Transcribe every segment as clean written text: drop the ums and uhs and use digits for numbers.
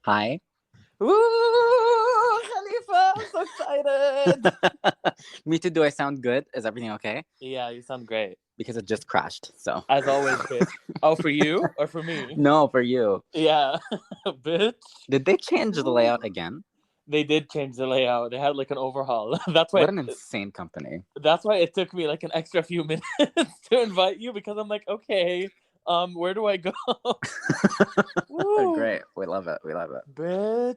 Hi. Woo! Khalifa, I'm so excited. Me too. Do I sound good? Is everything okay? Yeah, you sound great. Because it just crashed. So. As always, bitch. Oh, for you or for me? No, for you. Yeah, bitch. Did they change the layout again? They did change the layout. They had like an overhaul. That's why. What an insane company. That's why it took me like an extra few minutes to invite you because I'm like, okay, where do I go? Woo. Great. We love it. We love it. Bitch.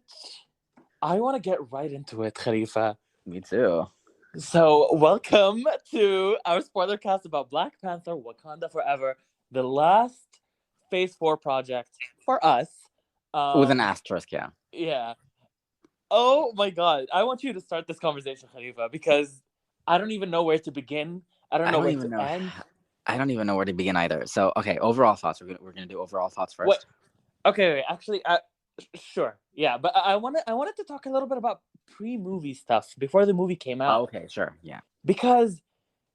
I want to get right into it, Khalifa. Me too. So, welcome to our Spoilercast about Black Panther, Wakanda Forever, the last Phase 4 project for us. With an asterisk, yeah. Yeah. Oh my God. I want you to start this conversation, Khalifa, because I don't even know where to begin. I don't know where to end. I don't even know where to begin either. So, okay, overall thoughts. We're gonna do overall thoughts first. What? Okay, wait. Actually, sure. Yeah, but I wanted to talk a little bit about pre-movie stuff before the movie came out. Oh, okay, sure. Yeah. Because,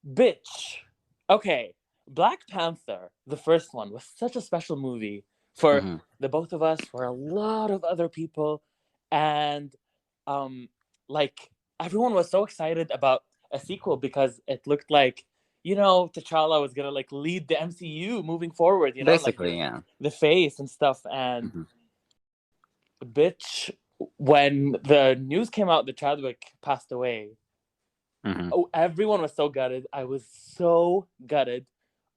bitch. Okay, Black Panther, the first one, was such a special movie for the both of us, for a lot of other people, and like everyone was so excited about a sequel because it looked like, you know, T'Challa was gonna like lead the MCU moving forward, you know, Basically, like yeah. the face and stuff. And bitch, when the news came out that Chadwick passed away, oh, everyone was so gutted. I was so gutted.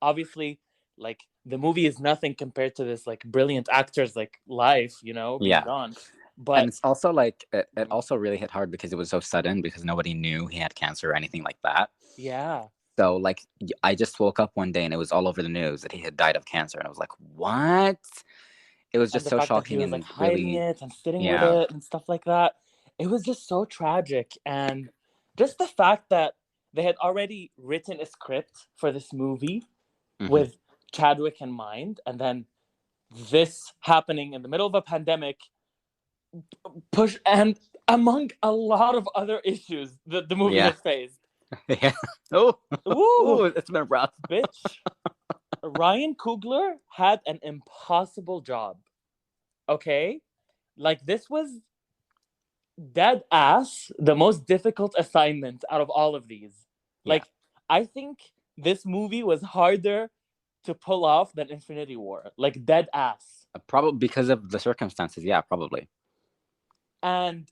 Obviously, like the movie is nothing compared to this like brilliant actor's like life, you know, being gone. But and it's also like it also really hit hard because it was so sudden because nobody knew he had cancer or anything like that. Yeah. So like I just woke up one day and it was all over the news that he had died of cancer, and I was like, what? It was just and the so fact shocking that he was and like hiding really, it and sitting with it and stuff like that. It was just so tragic. And just the fact that they had already written a script for this movie with Chadwick in mind, and then this happening in the middle of a pandemic, push, and among a lot of other issues that the movie has faced. Yeah. Oh, it's been rough. Bitch. Ryan Coogler had an impossible job. Okay? Like, this was dead ass the most difficult assignment out of all of these. Like, I think this movie was harder to pull off than Infinity War. Like, dead ass. Probably because of the circumstances. Yeah, probably. And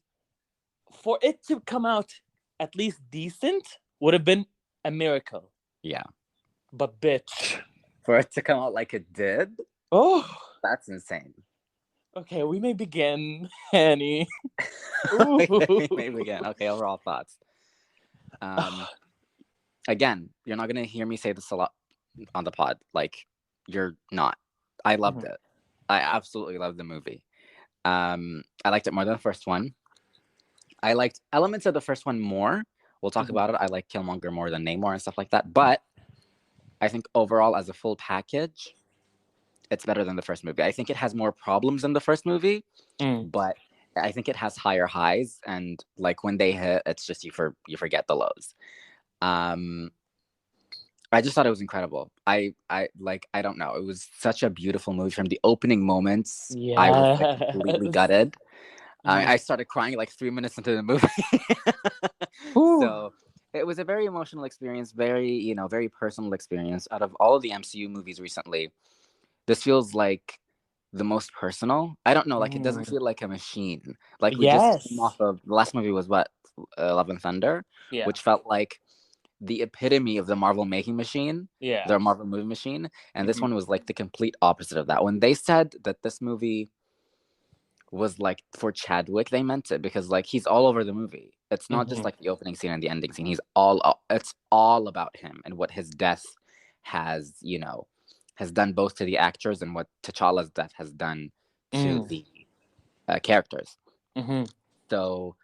for it to come out at least decent would have been a miracle. Yeah. But bitch. For it to come out like it did? Oh. That's insane. Okay, we may begin, Annie. We may begin. Okay, overall thoughts. Again, you're not going to hear me say this a lot on the pod. Like, you're not. I loved it. I absolutely loved the movie. I liked it more than the first one. I liked elements of the first one more. We'll talk about it. I like Killmonger more than Namor and stuff like that. But I think overall, as a full package, it's better than the first movie. I think it has more problems than the first movie, but I think it has higher highs. And like when they hit, it's just you forget the lows. I just thought it was incredible. I don't know. It was such a beautiful movie from the opening moments. Yeah. I was like completely gutted. I started crying like 3 minutes into the movie. So it was a very emotional experience, very personal experience. Out of all of the MCU movies recently, this feels like the most personal. I don't know, like it doesn't feel like a machine. Like we just came off of the last movie was what? Love and Thunder, which felt like the epitome of the Marvel making machine, their Marvel movie machine. And this one was like the complete opposite of that. When they said that this movie was like for Chadwick, they meant it, because like he's all over the movie. It's not just like the opening scene and the ending scene. It's all about him and what his death has done both to the actors and what T'Challa's death has done to the characters. So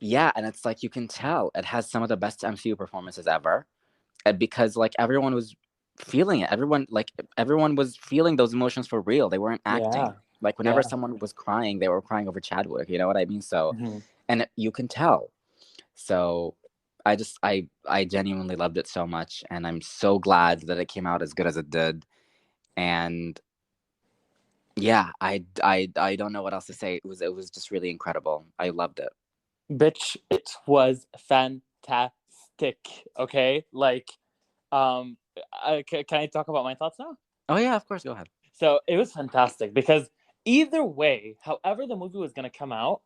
yeah, and it's like you can tell it has some of the best MCU performances ever, because like everyone was feeling it. Everyone was feeling those emotions for real. They weren't acting. Like whenever someone was crying, they were crying over Chadwick. You know what I mean? So, and you can tell. So I genuinely loved it so much, and I'm so glad that it came out as good as it did. And Yeah, I don't know what else to say. It was just really incredible. I loved it. Bitch, it was fantastic. Okay, like, can I talk about my thoughts now? Oh yeah, of course. Go ahead. So it was fantastic because either way, however the movie was going to come out,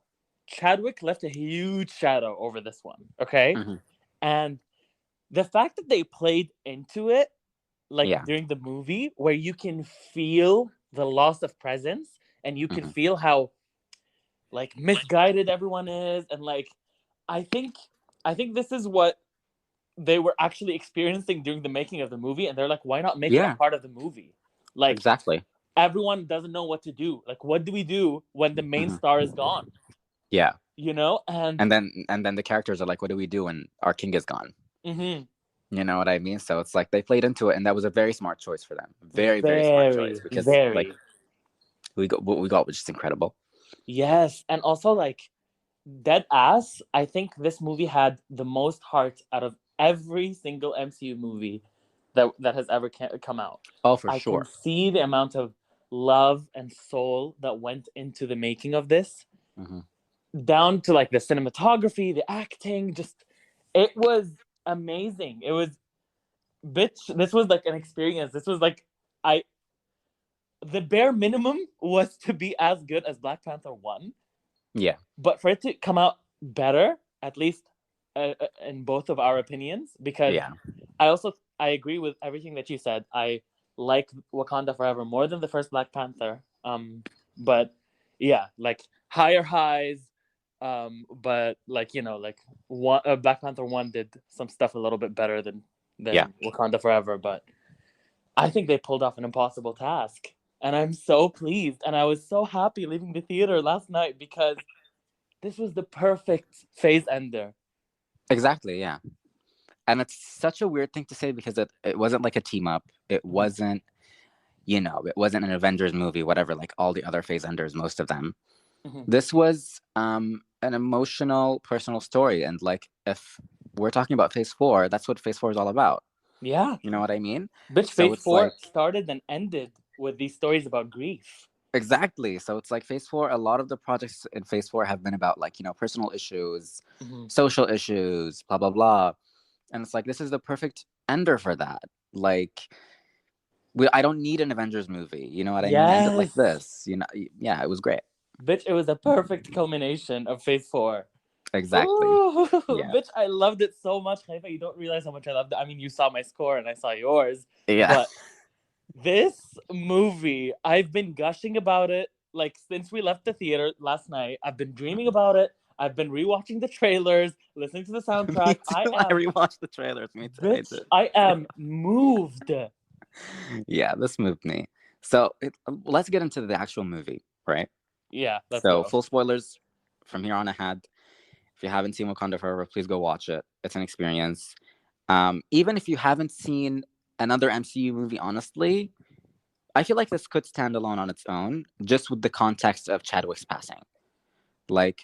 Chadwick left a huge shadow over this one. Okay, Hmm. and the fact that they played into it, like Yeah. during the movie, where you can feel the loss of presence and you can Hmm. feel how like misguided everyone is, and like I think I think this is what they were actually experiencing during the making of the movie, and they're like, why not make it a Yeah. part of the movie? Like, Exactly. everyone doesn't know what to do. Like, what do we do when the main Hmm. star is gone? Yeah. You know? And And then the characters are like, what do we do when our king is gone? mhm, You know what I mean? So it's like they played into it, and that was a very smart choice for them. Very, very smart choice very, because like very, we got what we got was just incredible. yes. And also, like, dead ass, I think this movie had the most heart out of every single MCU movie that has ever come out. Oh, for I can sure. see the amount of love and soul that went into the making of this, Hmm. down to like the cinematography, the acting. Just, it was amazing. It was, bitch. This was like an experience. This was like, I the bare minimum was to be as good as Black Panther 1, Yeah. but for it to come out better, at least in both of our opinions, because Yeah. I agree with everything that you said. I like Wakanda Forever more than the first Black Panther. But yeah, like higher highs. But like, like Black Panther 1 did some stuff a little bit better Yeah. than Wakanda Forever. But I think they pulled off an impossible task, and I'm so pleased. And I was so happy leaving the theater last night because this was the perfect phase ender. Exactly. Yeah. And it's such a weird thing to say because it wasn't like a team up. It Mhm. wasn't, it wasn't an Avengers movie, whatever, like all the other phase enders, most of them. Mhm. This was an emotional, personal story. And like if we're talking about phase four, that's what phase four is all about. Yeah. You know what I mean? Bitch, So Phase it's 4 like started and ended with these stories about grief. exactly. So it's like phase four, a lot of the projects in phase four have been about like, personal issues, Mhm. social issues, blah blah blah. And it's like this is the perfect ender for that. Like I don't need an Avengers movie. You know what I mean? End it like Yes. this. Yeah, it was great. Bitch, it was a perfect culmination of Phase 4. Exactly. Ooh, Yeah. bitch, I loved it so much. Haifa, you don't realize how much I loved it. I mean, you saw my score and I saw yours. Yeah. But this movie, I've been gushing about it like since we left the theater last night. I've been dreaming about it. I've been rewatching the trailers, listening to the Me soundtrack. I too. I am, rewatched the trailers. Me too. I bitch, did. I am moved. Yeah, this moved me. So let's get into the actual movie, right? Yeah, let's So go. full spoilers from here on ahead. If you haven't seen Wakanda Forever, please go watch it. It's an experience. Even if you haven't seen another MCU movie, honestly, I feel like this could stand alone on its own, just with the context of Chadwick's passing. Like,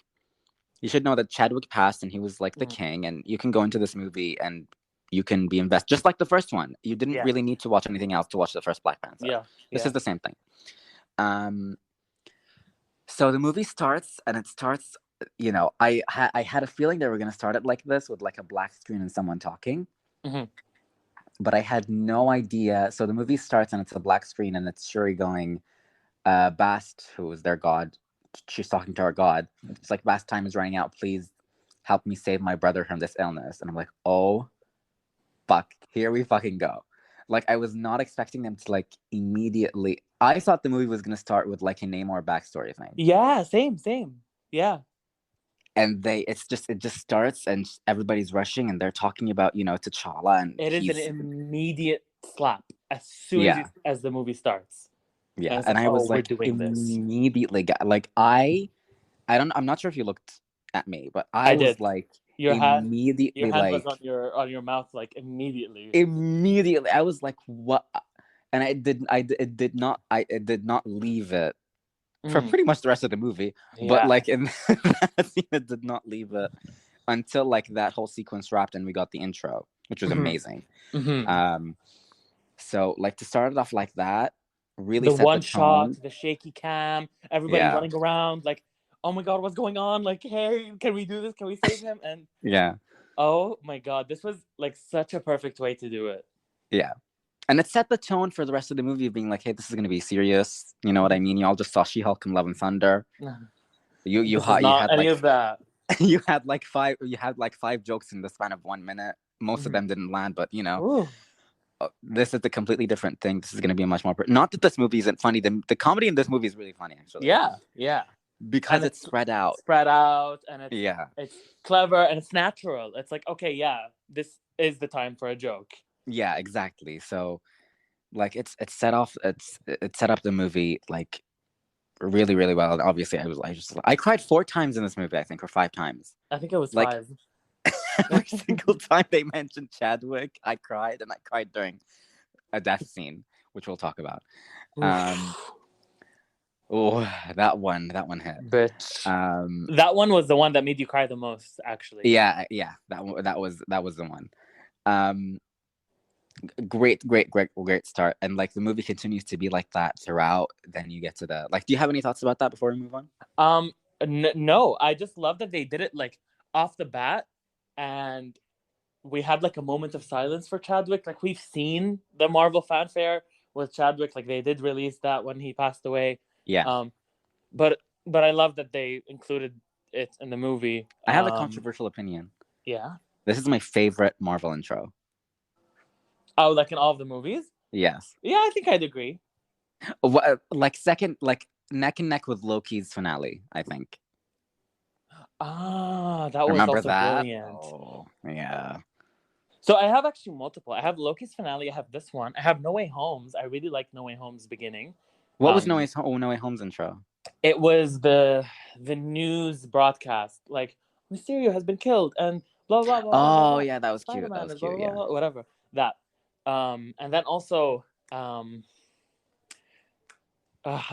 you should know that Chadwick passed and he was like the Mhm. king, and you can go into this movie and you can be invested, just like the first one. You didn't Yeah, really need to watch anything else to watch the first Black Panther. yeah, This yeah. is the same thing. Um, so the movie starts, and it starts. I had a feeling they were gonna start it like this with like a black screen and someone talking, Mhm. but I had no idea. So the movie starts and it's a black screen and it's Shuri going, Bast, who is their god, she's talking to her god. It's like, Bast, time is running out. Please help me save my brother from this illness. And I'm like, oh, fuck, here we fucking go. Like, I was not expecting them to, like, immediately. I thought the movie was going to start with, like, a Namor backstory thing. Yeah, same. Yeah. And it just starts and everybody's rushing and they're talking about, T'Challa and It is an he's, immediate slap as soon yeah, as the movie starts. And yeah. it's And like, I oh, was we're like, doing this. immediately, I'm not sure if you looked at me, but I I was did. like Your hand your immediately hand was like on your mouth like immediately. immediately I was like, what? And it did not leave it for Mhm. pretty much the rest of the movie, but Yeah. like in that scene, it did not leave it until like that whole sequence wrapped and we got the intro, which was Mhm. amazing. Mhm. um so like to start it off like that, really The set the one shot, tone. the shaky cam, everybody Yeah. running around like, oh my god, what's going on? Like, hey, can we do this? Can we save him? And Yeah. oh my god, this was like such a perfect way to do it. Yeah. And it set the tone for the rest of the movie of being like, hey, this is going to be serious. You know what I mean? You all just saw She-Hulk and Love and Thunder. You This is not had any like of that. you had like five jokes in the span of 1 minute. Most of them didn't land, but you know, Ooh. this is a completely different thing. This is going to be a much more not that this movie isn't funny. The comedy in this movie is really funny, actually. Yeah. Because And it's spread out. And Yeah. it's clever and it's natural. It's like, okay, yeah, this is the time for a joke. Yeah, exactly. So like it set up the movie like really, really well. And obviously I cried 4 times in this movie, I think, or 5 times. I think it was Like 5. every single time they mentioned Chadwick, I cried, and I cried during a death scene, which we'll talk about. Oh, that one hit. Bitch. That one was the one that made you cry the most, actually. Yeah, that was the one. Great start, and like the movie continues to be like that throughout. Then you get to the like. Do you have any thoughts about that before we move on? No, I just love that they did it like off the bat, and we had like a moment of silence for Chadwick. Like we've seen the Marvel fanfare with Chadwick, like they did release that when he passed away. Yeah. But I love that they included it in the movie. I have a controversial opinion. Yeah. This is my favorite Marvel intro. Oh, like in all of the movies? Yes. Yeah, I think I'd agree. Like second, like neck and neck with Loki's finale, I think. That was Remember also that? brilliant. Oh, yeah. So I have actually multiple. I have Loki's finale. I have this one. I have No Way Home's. I really like No Way Home's beginning. What was No Way Home's intro? It was the news broadcast, like Mysterio has been killed and blah blah blah. Oh blah, yeah, that was cute. Spider-Man That was is cute. blah, blah, blah, whatever that. And then also, I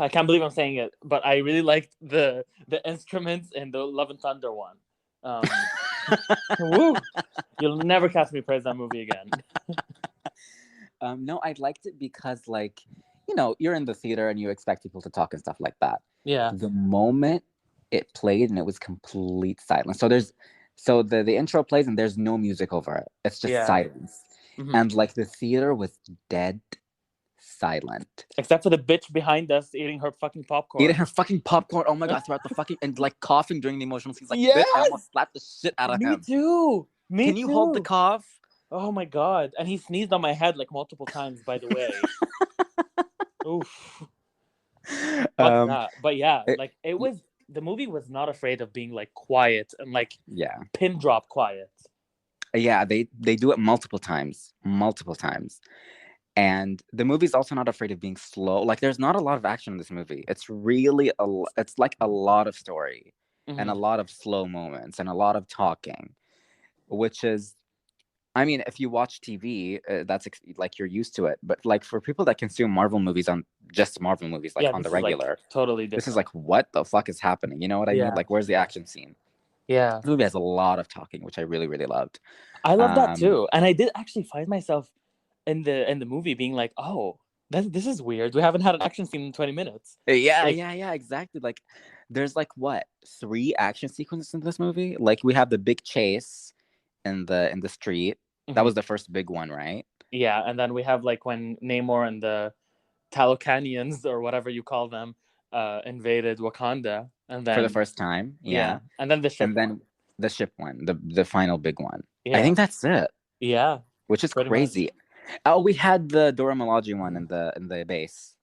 can't believe I'm saying it, but I really liked the instruments in the Love and Thunder one. Woo! You'll never catch me praise that movie again. No, I liked it because, like, you know, you're in the theater and you expect people to talk and stuff like that. Yeah. The moment it played and it was complete silence. So the intro plays and there's no music over it. It's just silence. Mm-hmm. And like the theater was dead silent. Except for the bitch behind us eating her fucking popcorn. Oh my god, throughout the fucking and like coughing during the emotional scenes. Like, bitch, I almost slapped the shit out of him. Me too. Can you hold the cough? Oh my god. And he sneezed on my head like multiple times, by the way. Oof. But yeah, like the movie was not afraid of being like quiet and like pin drop quiet. Yeah, they do it multiple times. And the movie's also not afraid of being slow. Like there's not a lot of action in this movie. It's really it's like a lot of story and a lot of slow moments and a lot of talking, which is, I mean, if you watch TV, that's like you're used to it. But like for people that consume Marvel movies on the regular, like, totally different. This is like, what the fuck is happening? You know what I mean? Like, where's the action scene? Yeah, the movie has a lot of talking, which I really, really loved. I love that too, and I did actually find myself in the movie being like, oh, this is weird. We haven't had an action scene in 20 minutes. Yeah, exactly. Like, there's like 3 action sequences in this movie. Like, we have the big chase in the street. That was the first big one, right? Yeah, and then we have like when Namor and the Talocanians or whatever you call them invaded Wakanda, and then for the first time, yeah. And then the ship, the ship one, the final big one. Yeah. I think that's it. Yeah, which is crazy. Much. Oh, we had the Dora Milaje one in the base.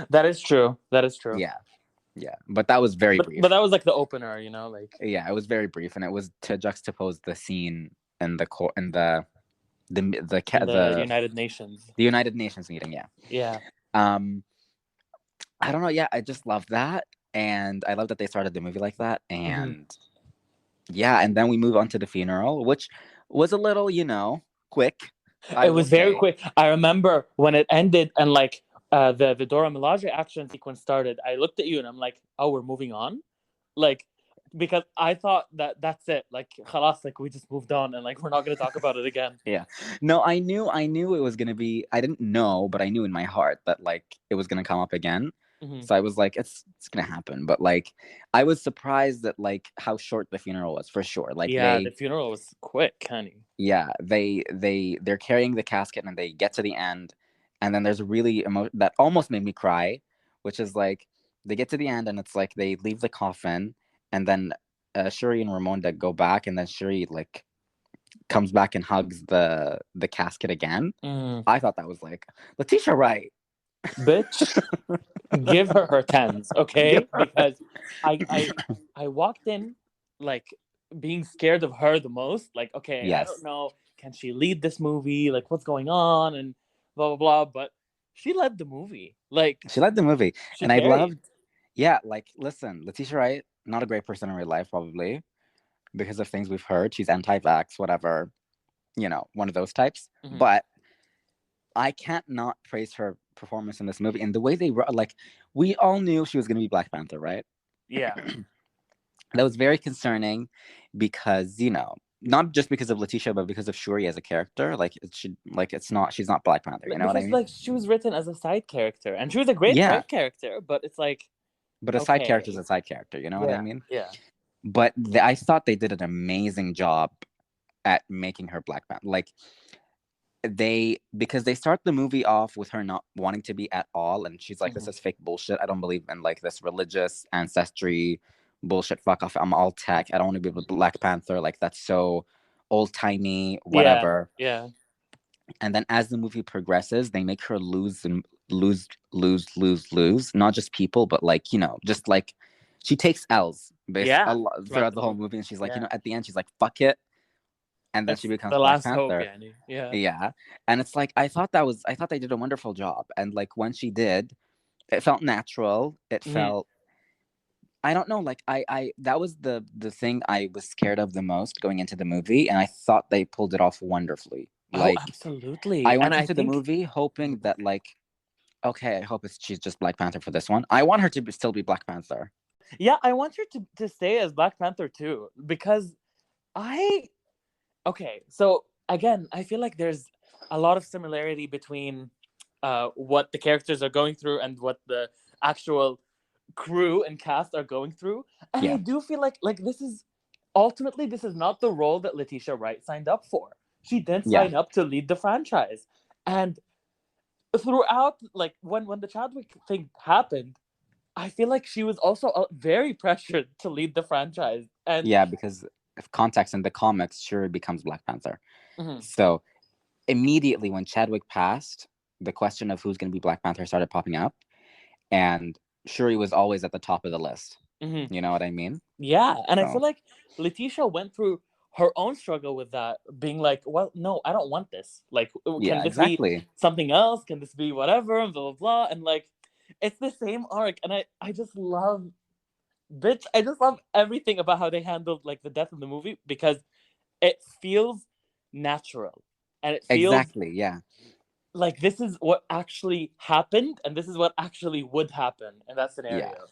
That is true. Yeah, but that was very brief. But that was like the opener, you know, like it was very brief, and it was to juxtapose the scene in the United Nations. The United Nations meeting, yeah. Yeah. I don't know. Yeah, I just love that, and I love that they started the movie like that, and and then we move on to the funeral, which was a little, quick. It was very quick. I remember when it ended and like the Dora Milaje action sequence started. I looked at you and I'm like, oh, we're moving on. Like because I thought that that's it. Like, khalas, like we just moved on and like we're not gonna talk about it again. Yeah. No, I knew it was gonna be. I didn't know, but I knew in my heart that like it was gonna come up again. Mm-hmm. So I was like, it's gonna happen. But like, I was surprised at like how short the funeral was for sure. Like Yeah, the funeral was quick, honey. yeah, they're carrying the casket and they get to the end, and then there's a really that almost made me cry, which is like they get to the end and it's like they leave the coffin, and then Shuri and Ramonda go back, and then Shuri like comes back and hugs the casket again. I thought that was like Letitia Wright, Bitch, give her tens, give okay? her. Because I walked in like being scared of her the most. Like, okay, I don't Yes, know, can she lead this movie? Like, what's going on? And blah blah blah. But she led the movie. Like, she liked the movie, she and I carried. loved. Yeah, like listen, Letitia Wright, not a great person in real life, probably because of things we've heard. She's anti-vax, whatever, one of those types. Mm-hmm. But I can't not praise her performance in this movie and the way they wrote. Like, we all knew she was going to be Black Panther, right? Yeah. That was very concerning because not just because of Letitia, but because of Shuri as a character. Like, she's not Black Panther. You know what I Because mean? like she was written as a side character, and she was a great Yeah, side character. But it's like, but a side character is okay, a side character. You know what I yeah, mean? yeah. But I thought they did an amazing job at making her Black Panther. Like, because they start the movie off with her not wanting to be at all, and she's like, this is fake bullshit. I don't believe in like this religious ancestry bullshit. Fuck off. I'm all tech. I don't want to be with Black Panther. Like, that's so old-timey, Yeah, whatever. yeah. And then as the movie progresses, they make her lose and lose, not just people, but like, just like she takes L's Yeah, throughout throughout the the whole movie. movie, and she's like, Yeah, at the end she's like, fuck it, and then she it's becomes the Black last hope, Panther. Yanni. Yeah. Yeah. And it's like I thought they did a wonderful job. And like when she did, it felt natural. It Mm-hmm. felt I don't know, like I that was the thing I was scared of the most going into the movie, and I thought they pulled it off wonderfully. Oh, Like absolutely. I And went I into the think, movie hoping that like, okay, I hope she's just Black Panther for this one. I want her to still be Black Panther. yeah, I want her to stay as Black Panther too, because I okay. So again, I feel like there's a lot of similarity between what the characters are going through and what the actual crew and cast are going through, and I Yeah. do feel like this is ultimately this is not the role that Letitia Wright signed up for. She didn't Yeah. sign up to lead the franchise, and throughout, like when the Chadwick thing happened, I feel like she was also very pressured to lead the franchise, and Yeah, because of context in the comics, Shuri becomes Black Panther. mhm. So immediately when Chadwick passed, the question of who's going to be Black Panther started popping up, and Shuri was always at the top of the list. Mhm. You know what I mean? Yeah, and I feel So like Letitia went through her own struggle with that, being like, well, no, I don't want this. Like, can yeah, this be exactly. something else? Can this be whatever? And blah blah blah. And like, it's the same arc, and I just love, bitch, I just love everything about how they handled like the death in the movie, because it feels natural, and it feels Exactly. Yeah. like this is what actually happened, and this is what actually would happen in that Yeah. scenario.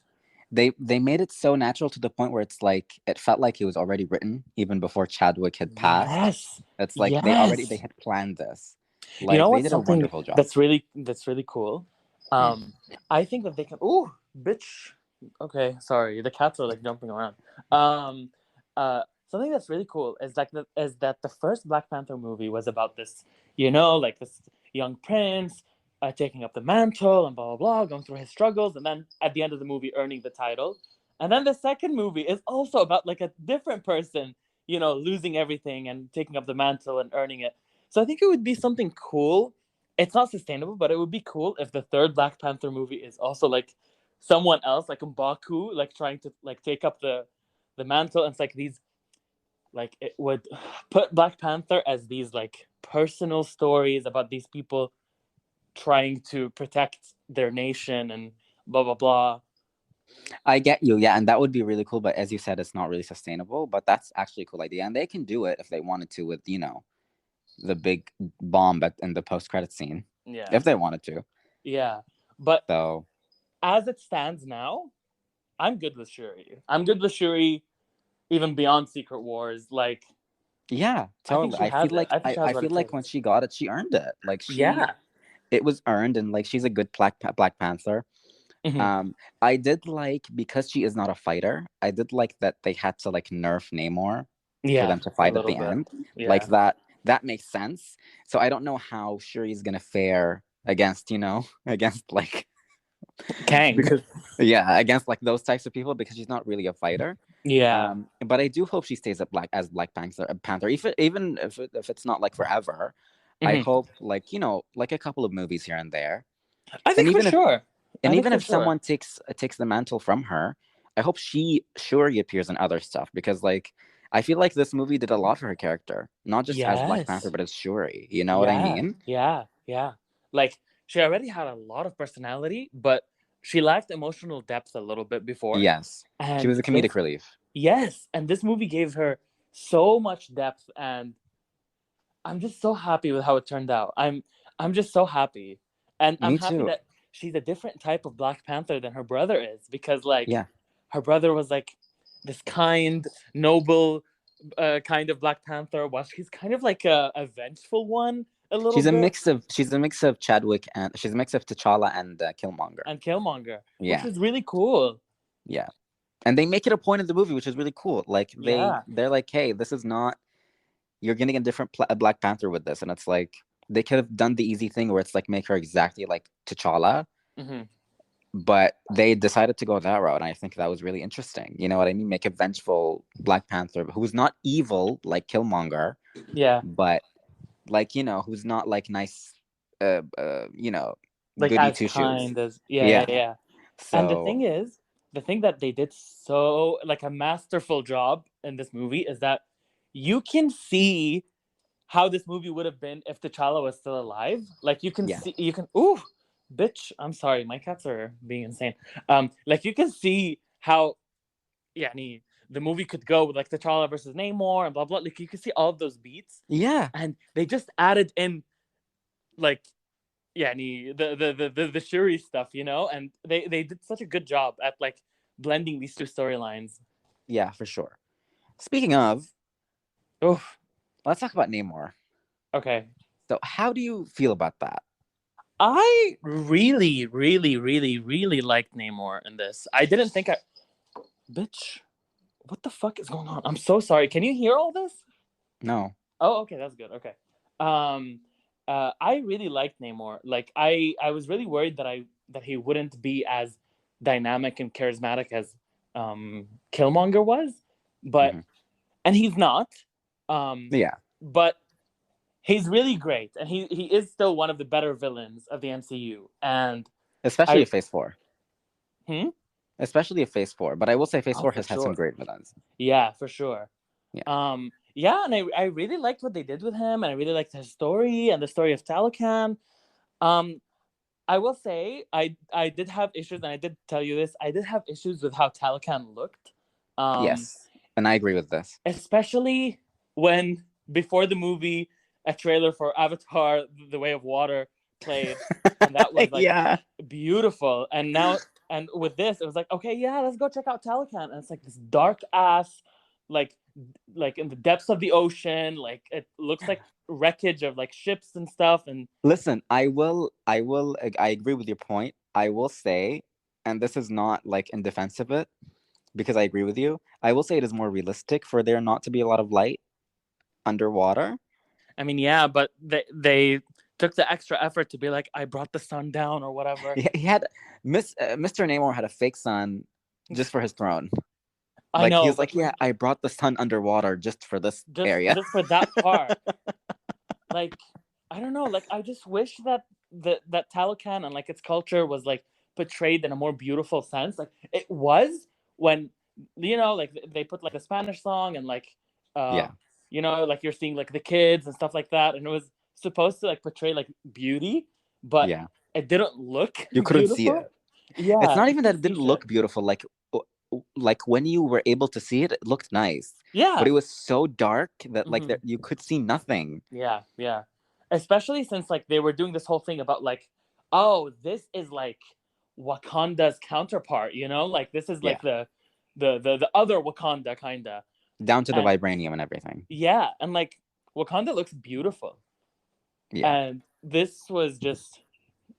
They made it so natural to the point where it's like it felt like it was already written even before Chadwick had passed. Yes, It's like they yes. had planned this. You know Like they what's did a something wonderful job. that's really cool? Mm. I think that they can. Ooh, bitch. Okay, sorry. The cats are like jumping around. Um, Something that's really cool is that the first Black Panther movie was about this, like this young prince taking up the mantle and blah blah blah, going through his struggles, and then at the end of the movie earning the title. And then the second movie is also about like a different person, losing everything and taking up the mantle and earning it. So I think it would be something cool. It's not sustainable, but it would be cool if the third Black Panther movie is also like someone else, like M'Baku, like trying to like take up the mantle. And it's like these, like it would put Black Panther as these like personal stories about these people trying to protect their nation and blah blah blah. I get you, yeah, and that would be really cool. But as you said, it's not really sustainable. But that's actually a cool idea, and they can do it if they wanted to with the big bomb in the post credit scene, Yeah, if they wanted to. yeah. But So as it stands now, I'm good with Shuri. I'm good with Shuri. even beyond Secret Wars. Like, Yeah, I think totally. she has it. I think she has I what feel it like when takes. she got it, she earned it. Like Yeah. it was earned, and like she's a good Black Panther. Hmm. Um, I did like, because she is not a fighter, I did like that they had to like nerf Namor for Yeah, them to a fight at little the bit. end. Like Yeah. that makes sense. So I don't know how Shuri's gonna fare against, against like Kang. because yeah, against like those types of people, because she's not really a fighter. Yeah. But I do hope she stays at Black Panther, even if it's not like forever. I Hmm. hope, like, like a couple of movies here and there. I And think for even if sure. I and think even for if sure. someone takes the mantle from her, I hope Shuri appears in other stuff, because like I feel like this movie did a lot for her character, not just as Black Panther, Yes. but as Shuri. You know what I Yeah. mean? Yeah. Yeah. Like, she already had a lot of personality, but she lacked emotional depth a little bit before. Yes, she And was a comedic relief. yes, and this movie gave her so much depth, and I'm just so happy with how it turned out. I'm just so happy. And I'm Me happy too. that she's a different type of Black Panther than her brother is, because like Yeah, her brother was like this kind, noble kind of Black Panther, while she's kind of like a vengeful one a little bit, she's a mix of Chadwick, and she's a mix of T'Challa and Killmonger. and Killmonger, which Yeah, is really cool. yeah. And they make it a point in the movie, which is really cool. Like Yeah. they're like, hey, this is not, you're getting a different Black Panther with this, and it's like they could have done the easy thing where it's like make her exactly like T'Challa, Hmm. but they decided to go that route, and I think that was really interesting. You know what I mean? Make a vengeful Black Panther who's not evil like Killmonger, Yeah. but like, who's not like nice, uh, uh, you know, Like goody as two shoes. kind as, yeah, Yeah. yeah. And the So thing is, the thing that they did so like a masterful job in this movie is that you can see how this movie would have been if T'Challa was still alive. Like you can yeah, see, you can, ooh, bitch, I'm sorry, my cats are being insane. Like you can see how, yeah, the movie could go with like T'Challa versus Namor and blah blah. Like you can see all of those beats, yeah, and they just added in like, yeah, the Shuri stuff, and they did such a good job at like blending these two storylines. yeah, for sure. Speaking of, Oh, let's talk about Namor. okay. So how do you feel about that? I really, really, really, really liked Namor in this. I didn't think I. Bitch, what the fuck is going on? I'm so sorry. Can you hear all this? No. Oh, okay, that's good. Okay. Um, I really liked Namor. Like, I was really worried that he wouldn't be as dynamic and charismatic as Killmonger was, but Hmm. and he's not. Um, Yeah, but he's really great, and he is still one of the better villains of the MCU. And especially I, a Phase 4. hmm? Especially a Phase 4. But I will say Phase Oh, 4 for has had some sure. great villains. Yeah, for sure. Yeah. Yeah, and I really liked what they did with him, and I really liked his story and the story of Talocan. Um, I will say I did have issues, and I did tell you this. I did have issues with how Talocan looked, um, Yes. And I agree with this. especially when before the movie, a trailer for Avatar: The Way of Water played, and that was like Yeah. beautiful. And now, and with this, it was like, okay, yeah, let's go check out Talocan, and it's like this dark ass, like in the depths of the ocean. Like it looks like wreckage of like ships and stuff, and Listen, I agree with your point. I will say, and this is not like in defense of it, because I agree with you. I will say it is more realistic for there not to be a lot of light underwater. I mean, yeah, but they took the extra effort to be like, I brought the sun down or whatever. He had Mr. Namor had a fake sun just for his throne. I Like he know, was but like, yeah, I brought the sun underwater just for this area. just for that part, like I don't know, like I just wish that that Talocan and like its culture was like portrayed in a more beautiful sense. Like it was when like they put like the Spanish song and like uh Yeah, like you're seeing like the kids and stuff like that, and it was supposed to like portray like beauty, but yeah. it didn't look You couldn't see beautiful. it. It's Yeah, not you even that couldn't it see didn't shit. look beautiful. Like when you were able to see it, it looked nice. But Yeah. it was so dark that like Hmm. you could see nothing. Yeah, yeah. Especially since like they were doing this whole thing about like, oh, this is like Wakanda's counterpart, like this is Yeah. like the other Wakanda kinda. Down to the And vibranium and everything. yeah, and like Wakanda looks beautiful. Yeah. And this was just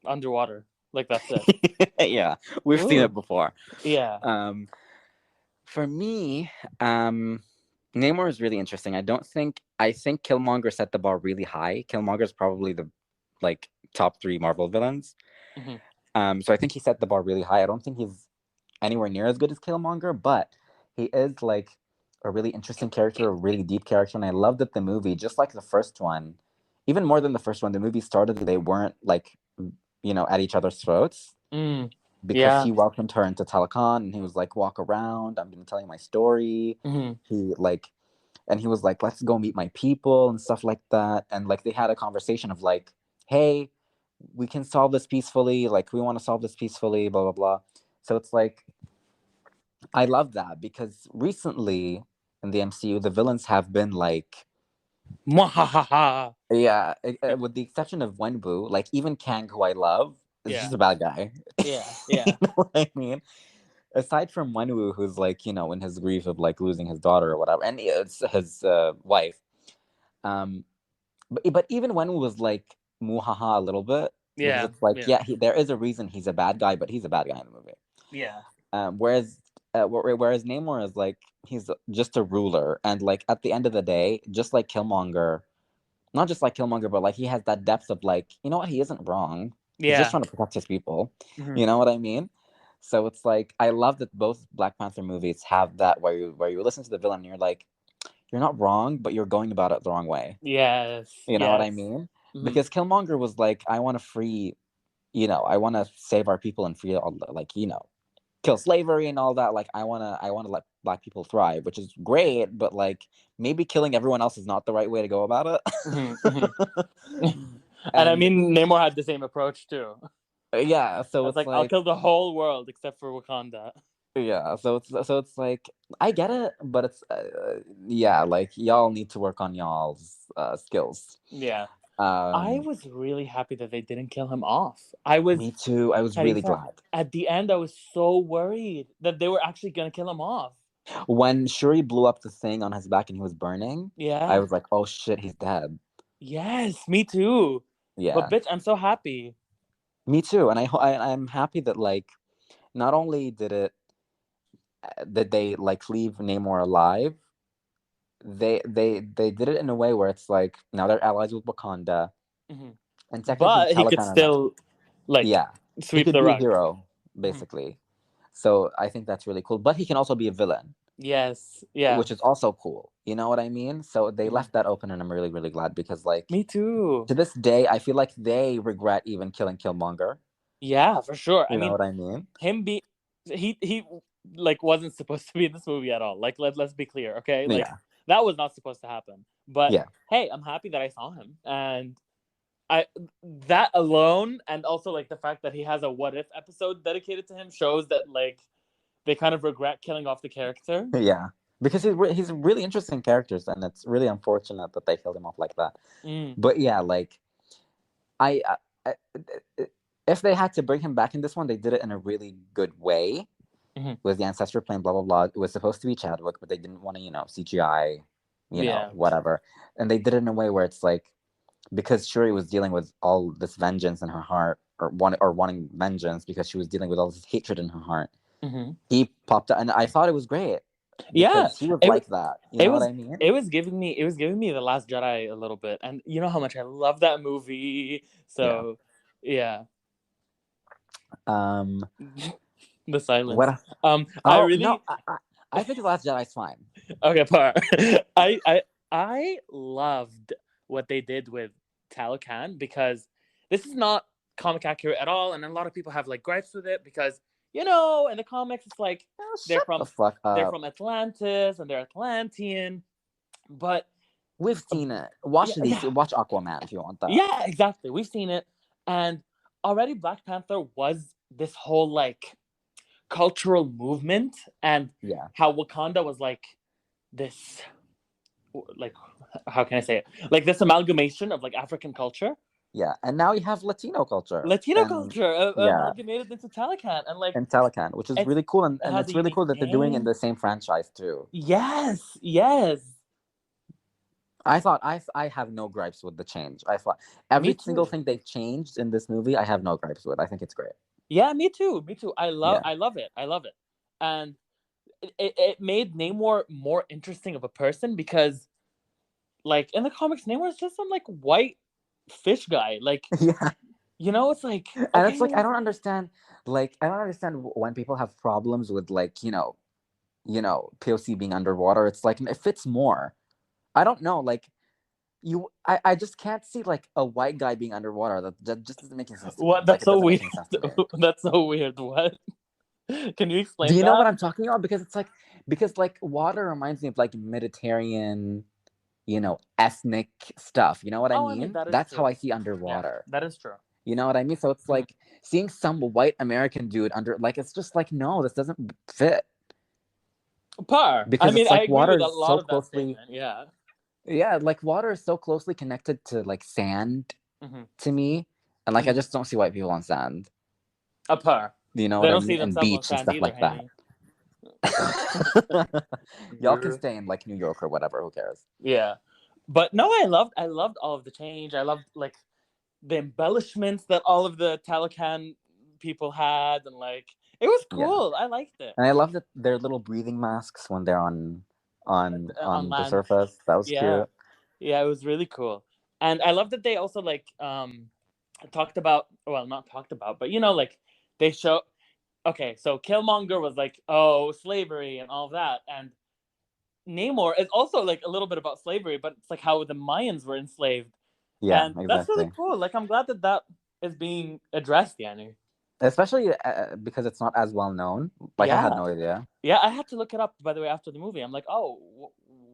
underwater. Like that's it. Yeah. We've seen Ooh. it before. Yeah. Um, for me, Namor is really interesting. I think Killmonger set the bar really high. Killmonger is probably the like top 3 Marvel villains. Mm-hmm. So I think he set the bar really high. I don't think he's anywhere near as good as Killmonger, but he is like a really interesting character, a really deep character, and I loved that the movie, just like the first one, even more than the first one, the movie started they weren't like at each other's throats Mm. because Yeah. he welcomed her into Telecon and he was like, walk around, I'm gonna tell you my story. Mm-hmm. He like and he was like, let's go meet my people and stuff like that. And like they had a conversation of like, hey, we can solve this peacefully, like we want to solve this peacefully, blah blah blah. So it's like I love that because recently in the MCU the villains have been like, Mwahaha. yeah, with the exception of Wenwu, like even Kang, who I love, is Yeah. just a bad guy. Yeah. You Yeah. know what I mean? Aside from Wenwu, who's like, in his grief of like losing his daughter or whatever, and it's his wife. Um, but even Wenwu was like muhaha a little bit because Yeah. it's like, Yeah. yeah, there is a reason he's a bad guy, but he's a bad guy in the movie. Yeah. Whereas Namor is like he's just a ruler, and like at the end of the day, just like Killmonger, not just like Killmonger, but like he has that depth of like, you know what, he isn't wrong. He's just Yeah. trying to protect his people. Mm-hmm. You know what I mean? So it's like I love that both Black Panther movies have that where you listen to the villain and you're like, you're not wrong, but you're going about it the wrong way. Yes. You know what I Yes. mean? Mm-hmm. Because Killmonger was like, I want to free, I want to save our people and free all like, kill slavery and all that. Like I want to let Black people thrive, which is great, but like maybe killing everyone else is not the right way to go about Mm-hmm. Mm-hmm. it. And I And mean, Namor had the same approach too. yeah, so It's it's like I'll like kill the whole world except for Wakanda. yeah, so it's like I get it, but it's yeah, like y'all need to work on y'all's skills. Yeah. I Um, was really happy that they didn't kill him off. I was, me too. I was really Tarifa, glad at the end, I was so worried that they were actually gonna kill him off. when Shuri blew up the thing on his back and he was burning. I Yeah. was like, oh shit, he's dead. Yes, me too. But Yeah, bitch, I'm so happy. me too. And I'm happy that like not only did they like leave Namor alive, they did it in a way where it's like now they're allies with Wakanda, Mm-hmm. and technically But he could Talokan are not. still, like, Yeah, he sweep could the be a rug. hero Mm-hmm. basically. So I think that's really cool. But he can also be a villain, Yes. Yeah. which is also cool. You know what I mean? So they Mm-hmm. left that open, and I'm really really glad because like Me too. to this day I feel like they regret even killing Killmonger. Yeah, for sure. I You know mean, what I mean? him be he like wasn't supposed to be in this movie at all. Like let's be clear, okay? Like Yeah, that was not supposed to happen. But yeah, hey, I'm happy that I saw him. And I that alone and also like the fact that he has a what if episode dedicated to him shows that like they kind of regret killing off the character. yeah. Because he's a really interesting character, and it's really unfortunate that they killed him off like that. Mm. But yeah, like I, I if they had to bring him back in this one, they did it in a really good way. Mm-hmm. With the ancestor plane, blah blah blah. It was supposed to be Chadwick, but they didn't want to, CGI, Yeah. whatever. And they did it in a way where it's like because Shuri was dealing with all this vengeance in her heart, or wanting vengeance because she was dealing with all this hatred in her heart. Mm-hmm. He popped out, and I thought it was great Yeah. because he was It like that. You it know what was I mean? it was giving me The Last Jedi a little bit. And you know how much I love that movie. Yeah. So yeah. Um. The silence. What? I Oh no, really I think the Last Jedi's fine. okay. Par. I loved what they did with Talokan because this is not comic accurate at all, and a lot of people have like gripes with it because in the comics it's like Oh, they're shut the fuck up. from Atlantis and they're Atlantean, but We've seen it. Watch yeah, Watch Aquaman if you want that. yeah, exactly. We've seen it, and already Black Panther was this whole like cultural movement and Yeah. how Wakanda was like this like how can I say it? Like this amalgamation of like African culture. Yeah, and now you have Latino culture, Latino and culture yeah, amalgamated into Telecan, and like and Telecan, which is it's really cool, it and has a it's really unique cool that they're doing it in name. the same franchise too. Yes, yes. I have no gripes with the change. I thought Me every single too. thing they've changed in this movie, I have no gripes with. I think it's great. Yeah, me too. Me too. I love Yeah, I love it. I love it. And it made Namor more interesting of a person because like in the comics, Namor is just some like white fish guy. Like, yeah, it's like, and it's like okay, I don't understand. Like I don't understand when people have problems with like POC being underwater. It's like it fits more. I don't know. Like I just can't see like a white guy being underwater. That just doesn't make any sense to me. what? Like That's it so doesn't make weird. any sense to me. That's so weird. What? Can you Do explain you know what that? I'm talking about? Because like water reminds me of like Mediterranean, ethnic stuff. You know what I Oh, I mean, mean? that is That's how true. I see Yeah, underwater. that is true. You know what I mean? So it's Mhm. like seeing some white American dude under, like, it's just like, no, this doesn't fit, Par. I because mean, it's I like agree water with a is lot so of that closely, statement. Yeah. yeah, like water is so closely connected to like sand Hmm. to me, and like I Hmm. just don't see white people on sand. A par. Do you know They what I don't see mean? And themselves on beach and sand stuff either, like that. Henny. Y'all can Yeah. stay in like New York or whatever. Who cares? Yeah. But no, I loved all of the change. I loved like the embellishments that all of the Talakan people had, and like it was Yeah. cool. I liked it. And I love that their little breathing masks when they're on On the land. surface. That was Yeah. cute. Yeah, it was really cool. And I love that they also like talked about, well, not talked about, but like they show, okay, so Killmonger was like, oh, slavery and all that, and Namor is also like a little bit about slavery, but it's like how the Mayans were enslaved, Yeah, and that's really exactly. cool. Like I'm glad that that is being addressed, Yanni. Especially because it's not as well known. Like I had Yeah, no idea. yeah. I had to look it up, by the way, after the movie. I'm like, oh,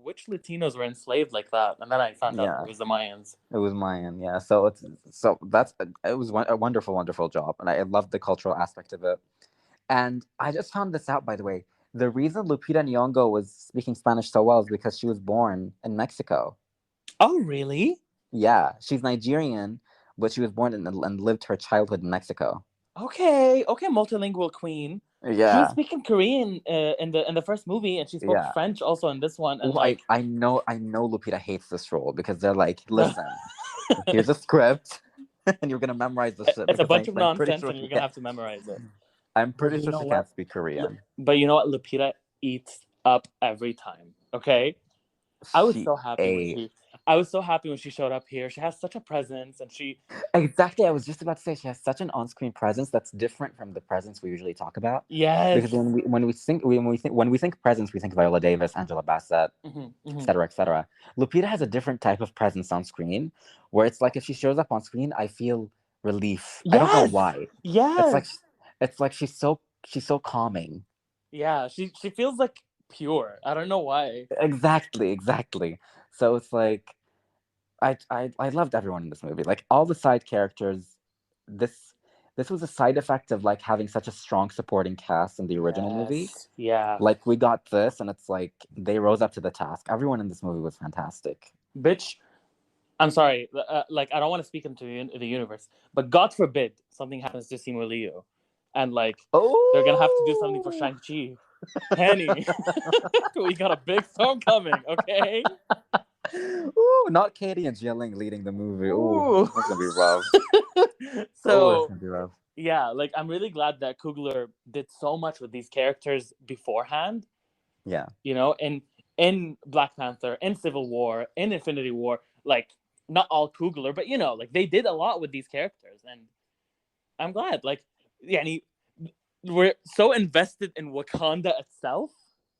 which Latinos were enslaved like that? And then I found out Yeah, it was the Mayans. it was Mayan. Yeah, so it was a wonderful, wonderful job, and I loved the cultural aspect of it. And I just found this out, by the way. The reason Lupita Nyong'o was speaking Spanish so well is because she was born in Mexico. Oh, really? Yeah, she's Nigerian, but she was born and lived her childhood in Mexico. Okay, okay, multilingual queen. She was Yeah, speaking Korean in the first movie, and she spoke yeah. French also in this one. And Well, like, I know Lupita hates this role because they're like, listen, here's a script, and you're gonna memorize the shit it's a because bunch of I'm pretty nonsense, sure and she you're gonna can't. have to memorize it. I'm But pretty you sure know she what? can't speak Korean. But you know what? Lupita eats up every time. Okay, I was She so happy when a she. I was so happy when she showed up here. She has such a presence, and she. Exactly. I was just about to say she has such an on-screen presence that's different from the presence we usually talk about. Because Yes. when we think presence, we think Viola Davis, Angela Bassett, Hmm. Hmm. etc., etc. Lupita has a different type of presence on screen, where it's like if she shows up on screen, I feel relief. I don't know Yes. why. It's Yes. like it's like she's so calming. Yeah. She feels like pure. I don't know why. Exactly, exactly. So it's like I loved everyone in this movie. Like all the side characters. This this was a side effect of like having such a strong supporting cast in the original movie. Yes. Yeah. Like we got this, and it's like they rose up to the task. Everyone in this movie was fantastic. Bitch. I'm sorry. Like I don't want to speak into the universe, but God forbid something happens to Simu Liu, and like they're gonna have to do something for Oh, Shang-Chi. Henny, we got a big storm coming. Okay. ooh, not Katie and Jilling leading the movie. Ooh, Ooh. that's gonna be rough. Oh, that's So gonna be rough. yeah, like I'm really glad that Coogler did so much with these characters beforehand. Yeah, In Black Panther, in Civil War, in Infinity War, like not all Coogler, but like they did a lot with these characters, and I'm glad. Like, yeah, we're so invested in Wakanda itself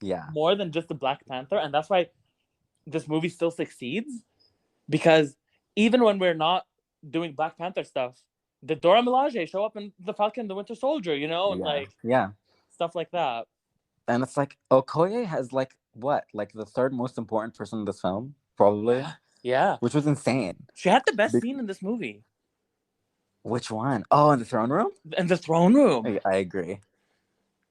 yeah, more than just the Black Panther, and that's why this movie still succeeds, because even when we're not doing Black Panther stuff, the Dora Milaje show up in the Falcon and the Winter Soldier, and yeah, like yeah. stuff like that. And it's like Okoye has like what, like the third most important person in this film, probably, Yeah, yeah. which was insane. She had the best Be- scene in this movie, which one? Oh, in the throne room. in the throne room. I agree.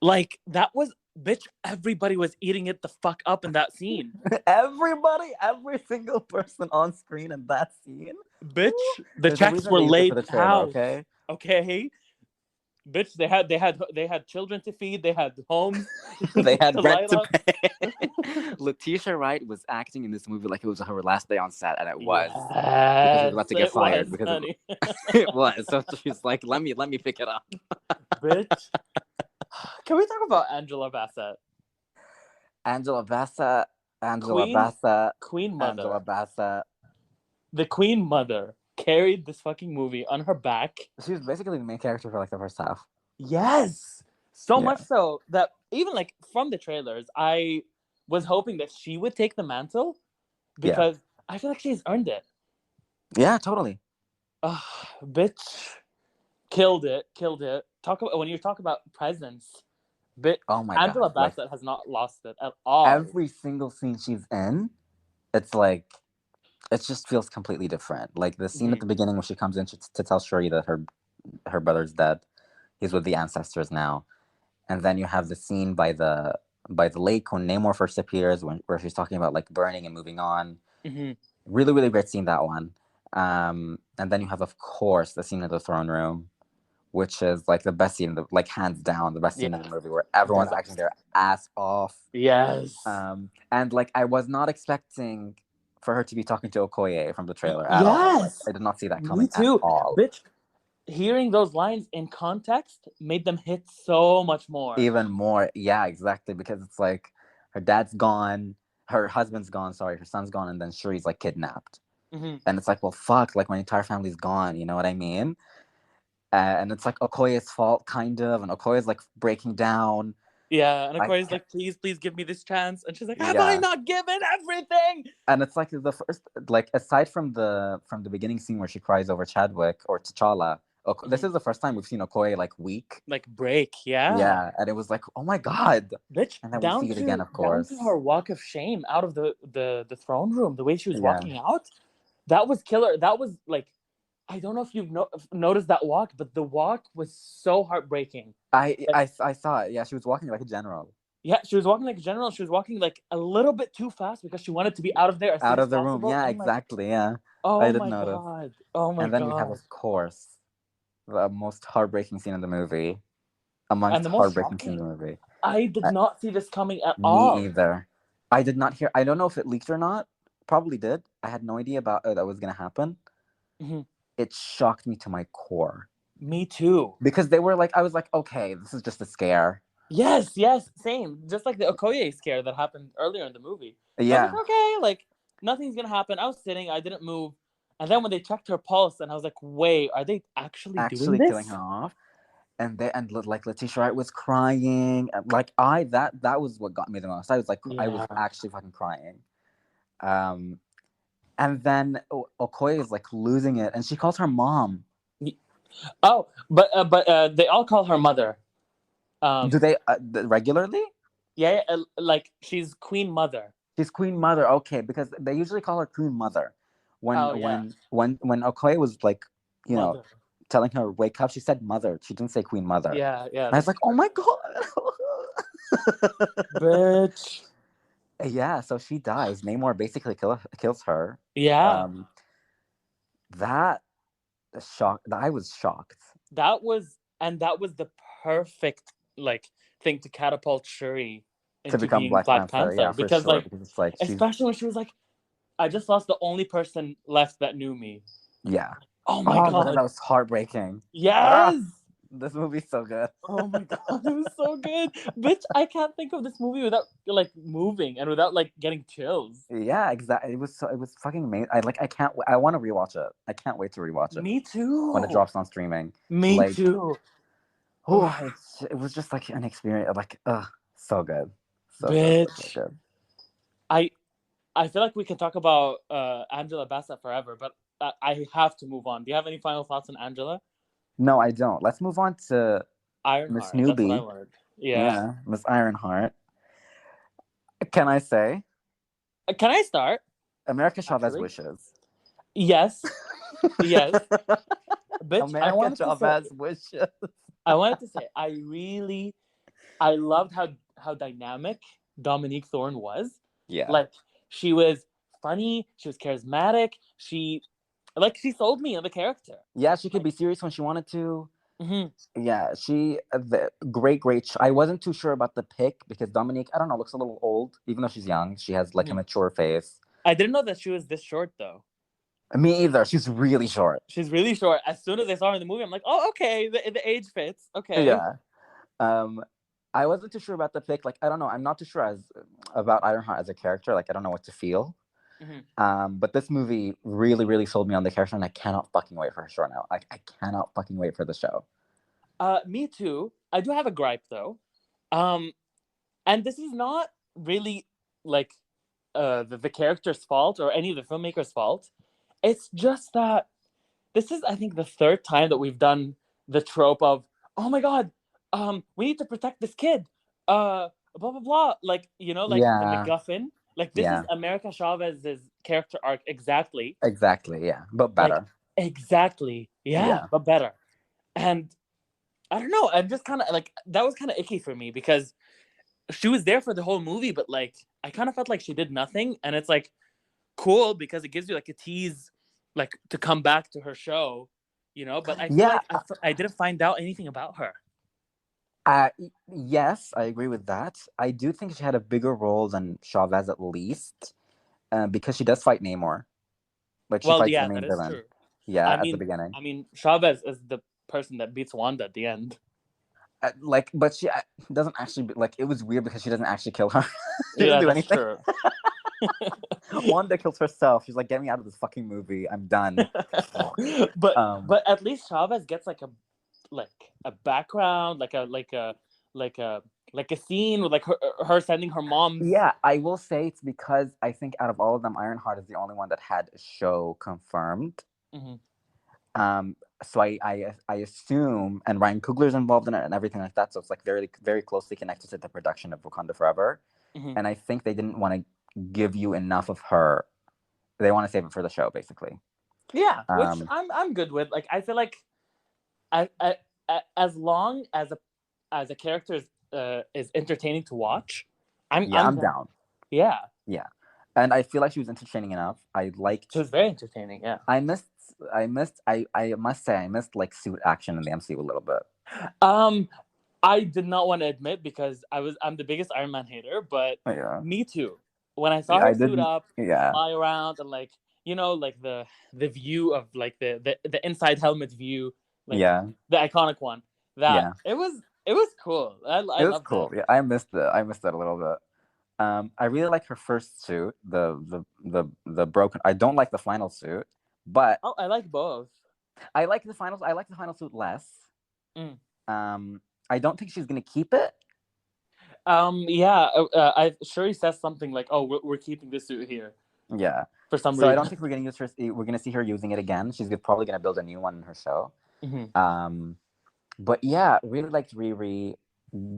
Like that was, bitch. Everybody was eating it the fuck up in that scene. Everybody, every single person on screen in that scene Bitch, the There's a checks reason were they used it for laid the trailer, out. okay? Okay, bitch, they had children to feed, they had homes They to had rent light to up. pay. Letitia Wright was acting in this movie like it was her last day on set, and it was because she was Yes, about to get it fired was, because of honey. it was. So she's like, let me pick it up. Bitch, can we talk about Angela Bassett? Angela Bassett, Angela Queen, Bassett, Queen Angela Mother. Bassett. The Queen Mother carried this fucking movie on her back. She was basically the main character for like the first half. Yes, so Yeah. much so that even like from the trailers, I was hoping that she would take the mantle because I feel like she's earned it. Yeah, totally. Bitch, killed it. Talk about when you talk about presence. Oh my Angela god! Like Bassett has not lost it at all. every single scene she's in, it's like it just feels completely different. Like the scene at the beginning when she comes in to tell Shuri that her brother's dead. He's with the ancestors now, and then you have the scene by the lake when Namor first appears, where she's talking about like burning and moving on. Really, really great scene, that one. And then you have, of course, the scene in the throne room, which is like the best scene, like hands down, the best scene in the movie, where everyone's acting their ass off. Yes. And like I was not expecting for her to be talking to Okoye from the trailer at all. Like, I did not see that coming at all. Bitch, hearing those lines in context made them hit so much more. Even more, yeah, exactly, because it's like her dad's gone, her husband's gone, sorry, her son's gone, and then Shuri's like kidnapped. And it's like, well, fuck, like my entire family's gone, you know what I mean? And it's like Okoye's fault, kind of, and Okoye's like breaking down. Yeah, and Okoye's like, please give me this chance, and she's like, have I not given everything? And it's like the first, like aside from the beginning scene where she cries over Chadwick or T'Challa, this is the first time we've seen Okoye like weak, like break, yeah, and it was like, oh my god, bitch, and then we see it again, of course. Down to her walk of shame out of the throne room, the way she was walking out, that was killer. That was like, I don't know if you've noticed that walk, but the walk was so heartbreaking. I saw it. Yeah, she was walking like a general. Yeah, she was walking like a general. She was walking like a little bit too fast because she wanted to be out of there as soon as possible. Room. Yeah, exactly. Yeah. Oh my god. Oh my god. And then we have, of course, the most heartbreaking scene in the movie. Amongst heartbreaking scenes in the movie. I did not see this coming at all. Me either. I did not hear. I don't know if it leaked or not. Probably did. I had no idea about that was going to happen. It shocked me to my core. Me too. Because they were like, I was like, okay, this is just a scare. Yes, same. Just like the Okoye scare that happened earlier in the movie. Yeah. I was like, okay, like nothing's gonna happen. I was sitting, I didn't move, and then when they checked her pulse, and I was like, wait, are they actually doing this? Killing her off? And like Letitia Wright was crying. Like that was what got me the most. I was like, I was actually fucking crying. And then Okoye is like losing it, and she calls her mom. Oh, but they all call her mother. Do they regularly? Yeah, like she's Queen Mother. She's Queen Mother, okay, because they usually call her Queen Mother. When Okoye was like, you know, telling her wake up, she said mother. She didn't say Queen Mother. Yeah. And I was like, oh my god, bitch. Yeah, so she dies. Namor basically kills her. Yeah. That shocked. I was shocked. That was the perfect like thing to catapult Shuri into to become Black Panther. Yeah, because sure. Because it's like especially when she was like, I just lost the only person left that knew me. Yeah. Oh my god, that was heartbreaking. Yes. This movie's so good. Oh my god, it was so good. Bitch, I can't think of this movie without like moving and without like getting chills. Yeah, exactly. It was fucking amazing. I want to rewatch it. I can't wait to rewatch it. Me too. When it drops on streaming. Me too. Oh, it was just like an experience. Like, so good. Bitch. So good. I feel like we can talk about Angela Bassett forever, but I have to move on. Do you have any final thoughts on Angela? No, I don't. Let's move on to Miss Newbie. That's what I learned. Yeah, Miss Ironheart. Can I say? Can I start? America Chavez wishes. Yes. Yes. Bitch, America Chavez wishes. I wanted to say, I loved how dynamic Dominique Thorne was. Yeah. Like, she was funny, she was charismatic, she Like, she sold me on the character. Yeah, she could Like, be serious when she wanted to. mm-hmm. Yeah, great. I wasn't too sure about the pick because Dominique, I don't know, looks a little old, even though she's young. She has like a Mm-hmm. mature face. I didn't know that she was this short, though. Me either. She's really short. She's really short. As soon as I saw her in the movie, I'm like, oh, okay, the age fits. Okay. Yeah. Um, I wasn't too sure about the pick. Like, I don't know. I'm not too sure about Ironheart as a character. Like, I don't know what to feel. But this movie really, really sold me on the character, and I cannot fucking wait for her show now. I cannot fucking wait for the show. Me too. I do have a gripe though, and this is not really like the character's fault or any of the filmmaker's fault. It's just that this is, I think, the third time that we've done the trope of, oh my god, we need to protect this kid, blah blah blah, like, you know, like the Yeah. MacGuffin. Like, this is Yeah. America Chavez's character arc exactly. Exactly. Yeah. But Like, better. exactly. Yeah, but better. And I don't know. I'm just kind of like, that was kind of icky for me because she was there for the whole movie, but like, I kind of felt like she did nothing. And it's like cool because it gives you like a tease, like, to come back to her show, you know. But I feel Yeah. like I didn't find out anything about her. Yes, I agree with that. I do think she had a bigger role than Chavez at least, because she does fight Namor. Like, she Well, fights the yeah, main that is villain. true. Yeah, I at the mean, beginning. Chavez is the person that beats Wanda at the end. Like, but she doesn't actually, like, it was weird because she doesn't actually kill her. She doesn't Yeah, do that's anything. true. Wanda kills herself. She's like, get me out of this fucking movie. I'm done. but at least Chavez gets like a background, like a scene with like her sending her mom's. Yeah, I will say it's because I think out of all of them, Ironheart is the only one that had a show confirmed. So I assume, and Ryan Coogler's involved in it and everything like that. So it's like very, very closely connected to the production of Wakanda Forever. And I think they didn't want to give you enough of her. They want to save it for the show, basically. Yeah, which I'm good with. Like, I feel like as long as a character is entertaining to watch, I'm down. Yeah. Yeah. And I feel like she was entertaining enough. She was very entertaining, yeah. I must say I missed like suit action in the MCU a little bit. I did not want to admit because I'm the biggest Iron Man hater, but me too. When I saw her suit up, fly around, and like, you know, like the view of like the inside helmet view, like the iconic one. It was cool. I loved cool. it. Yeah, I missed that a little bit. I really like her first suit, the broken. I don't like the final suit, but I like both. I like the final suit less. I don't think she's gonna keep it. Shuri says something like, "Oh, we're keeping this suit here." Yeah. For some reason. So I don't think we're gonna see her using it again. She's probably gonna build a new one in her show. But yeah, really liked Riri.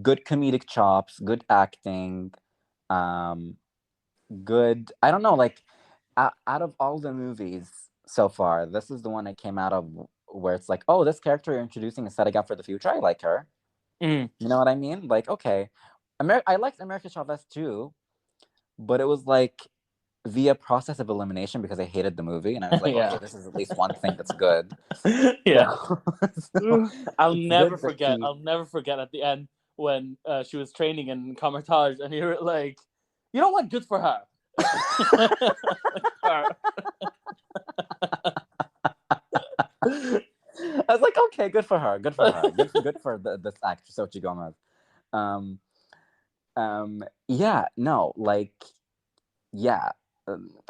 Good comedic chops, good acting. Good. I don't know. Like, out of all the movies so far, this is the one I came out of where it's like, oh, this character you're introducing is setting up for the future. I like her. You know what I mean? Like, okay, I liked America Chavez too, but it was like via process of elimination because I hated the movie, and I was like, okay, this is at least one thing that's good. Yeah. I'll never forget at the end when she was training in Kamertage, and you were like, you know what? Good for her. I was like, okay, good for her. Good for this actress, Xochitl Gomez.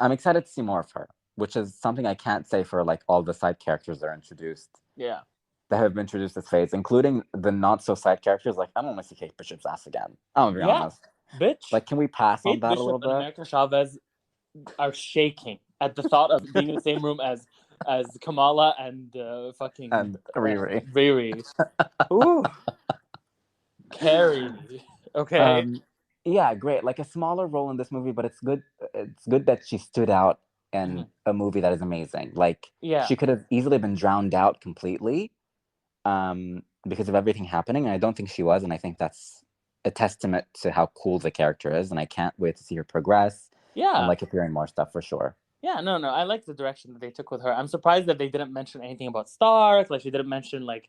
I'm excited to see more of her, which is something I can't say for like all the side characters that are introduced. Yeah. That have been introduced this phase, including the not so side characters. like, I don't want to see Kate Bishop's ass again. I'm gonna be honest. Bitch. Like, can we pass Kate on that Bishop a little bit? And America Chavez are shaking at the thought of being in the same room as Kamala and fucking and Riri. Ooh. Carrie. Okay. Yeah, great. Like, a smaller role in this movie, but it's good. It's good that she stood out in a movie that is amazing. Like, she could have easily been drowned out completely, because of everything happening, and I don't think she was. And I think that's a testament to how cool the character is, and I can't wait to see her progress. Yeah, and like appear in more stuff for sure. Yeah, no, I like the direction that they took with her. I'm surprised that they didn't mention anything about Stark. Like, she didn't mention, like...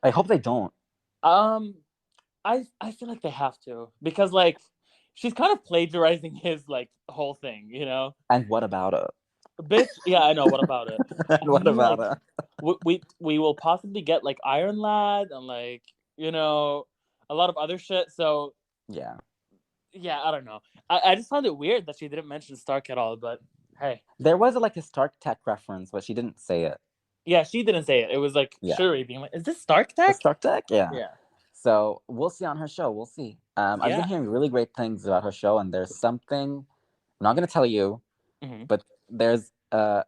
I hope they don't. Um, I feel like they have to. Because, like, she's kind of plagiarizing his, like, whole thing, you know? And what about it? Bitch, yeah, I know. What about it? And I what mean, about like, it? we will possibly get, like, Iron Lad and, like, you know, a lot of other shit. So, Yeah. yeah, I don't know. I just found it weird that she didn't mention Stark at all, but hey. There was like a Stark Tech reference, but she didn't say it. Yeah, she didn't say it. It was like Yeah. Shuri being like, "Is this Stark The Tech?" Stark Tech? Yeah. Yeah. So we'll see on her show. We'll see. I've been hearing really great things about her show, and there's something I'm not going to tell you, but there's there's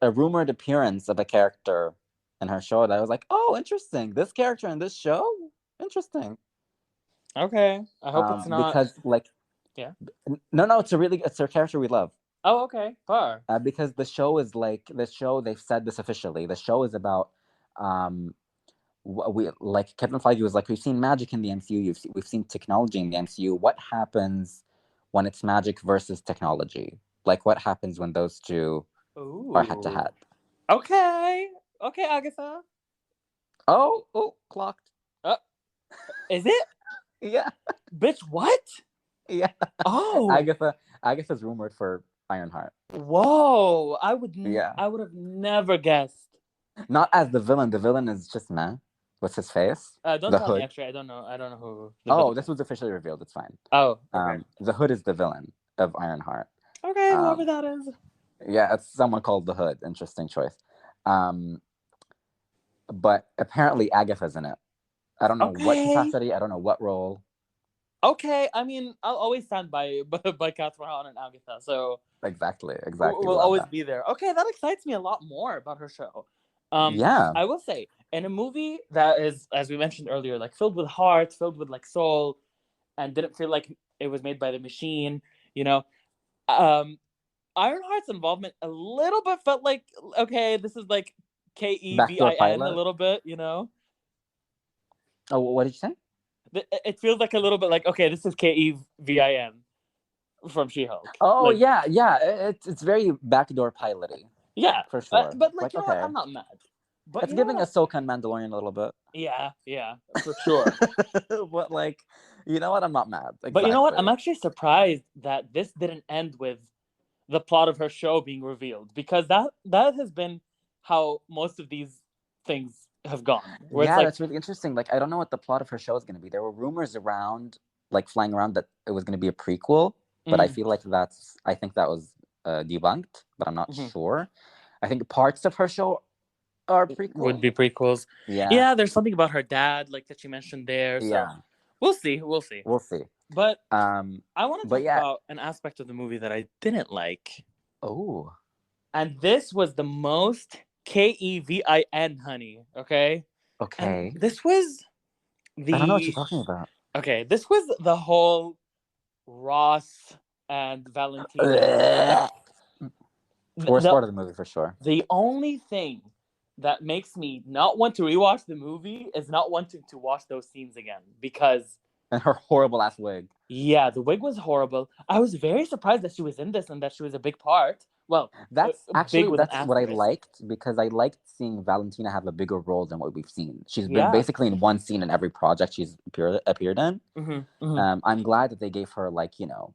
a rumored appearance of a character in her show that I was like, oh, interesting. This character in this show, interesting. Okay, I hope it's not because like, yeah. No, it's a character we love. Oh, okay, far. Because the show is like they've said this officially. The show is about we like Kevin Feige was like, we've seen magic in the MCU, we've seen technology in the MCU. What happens when it's magic versus technology? Like, what happens when those two are head to head? Okay, Agatha. Oh, clocked. Is it? Yeah. Bitch, what? Yeah. Oh, Agatha's rumored for Ironheart. Whoa! I would have never guessed. Not as the villain. The villain is just man. What's his face? Don't the tell Hood. me. Actually, I don't know who. This was officially revealed. It's fine. Oh, okay. The Hood is the villain of Ironheart. Okay, whoever that is. Yeah, it's someone called the Hood. Interesting choice. But apparently Agatha's in it. I don't know what capacity. I don't know what role. Okay, I mean, I'll always stand by Catherine Hahn and Agatha. So exactly. We'll always be there. Okay, that excites me a lot more about her show. Yeah, I will say, in a movie that is, as we mentioned earlier, like filled with heart, filled with like soul, and didn't feel like it was made by the machine, you know, Ironheart's involvement a little bit felt like, okay, this is like KEVIN a little bit, you know. Oh, what did you say? It feels like a little bit like, okay, this is KEVIN from She-Hulk. Oh, like, yeah. It's very backdoor piloty. Yeah, for sure. But like you know what? I'm not mad. But it's giving Ahsoka and Mandalorian a little bit. Yeah, for sure. But like, you know what? I'm not mad. Exactly. But you know what? I'm actually surprised that this didn't end with the plot of her show being revealed, because that has been how most of these things have gone. Yeah, that's really interesting. Like, I don't know what the plot of her show is going to be. There were rumors around, like, flying around that it was going to be a prequel, but I feel like I think that was debunked, but I'm not sure. I think parts of her show are prequels. Would be prequels. Yeah, there's something about her dad, like, that you mentioned there. So yeah, we'll see. But I want to talk about an aspect of the movie that I didn't like. Oh, and this was the most KEVIN, honey. Okay. And this was I don't know what you're talking about. Okay, this was the whole Ross and Valentina. Worst part of the movie for sure. The only thing that makes me not want to rewatch the movie is not wanting to watch those scenes again, because... And her horrible ass wig. Yeah, the wig was horrible. I was very surprised that she was in this and that she was a big part. Well, that's what I liked, because I liked seeing Valentina have a bigger role than what we've seen. She's been basically in one scene in every project she's appeared in. I'm glad that they gave her, like, you know,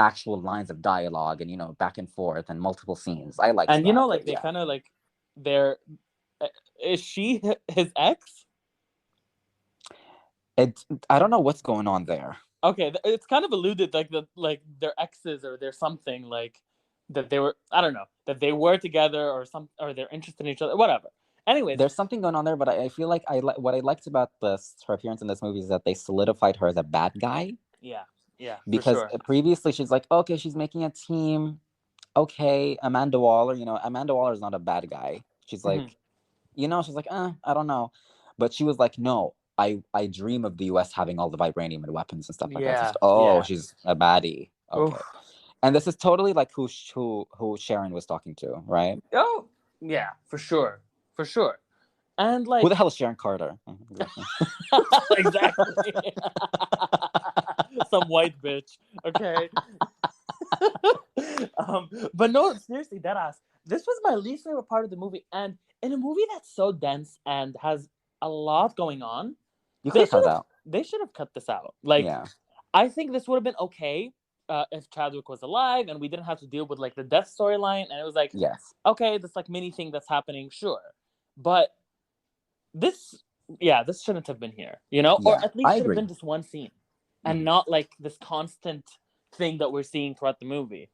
actual lines of dialogue and, you know, back and forth and multiple scenes. I like, and you know, like, they kind of like, is she his ex? I don't know what's going on there. Okay, it's kind of alluded like their exes, or there's something like that they were, I don't know, that they were together or they're interested in each other, whatever. Anyways, there's something going on there, but I feel like what I liked about her appearance in this movie is that they solidified her as a bad guy. Yeah. Because previously she's like, okay, she's making a team. Okay, Amanda Waller, you know, Amanda Waller is not a bad guy. She's like, you know, she's like, I don't know. But she was like, no, I dream of the US having all the vibranium and weapons and stuff like that. So, she's a baddie. Okay. Oof. And this is totally like who Sharon was talking to, right? Oh, yeah, for sure. And like, who the hell is Sharon Carter? Exactly. some white bitch. Okay. But no, seriously, deadass. This was my least favorite part of the movie, and in a movie that's so dense and has a lot going on, You could have cut out. they should have cut this out. Like, Yeah. I think this would have been okay if Chadwick was alive and we didn't have to deal with like the death storyline, and it was like, Yes. okay, this like mini thing that's happening, sure, but this, yeah, this shouldn't have been here, you know, Yeah, or at least I should have agree. been just one scene, and not like this constant thing that we're seeing throughout the movie.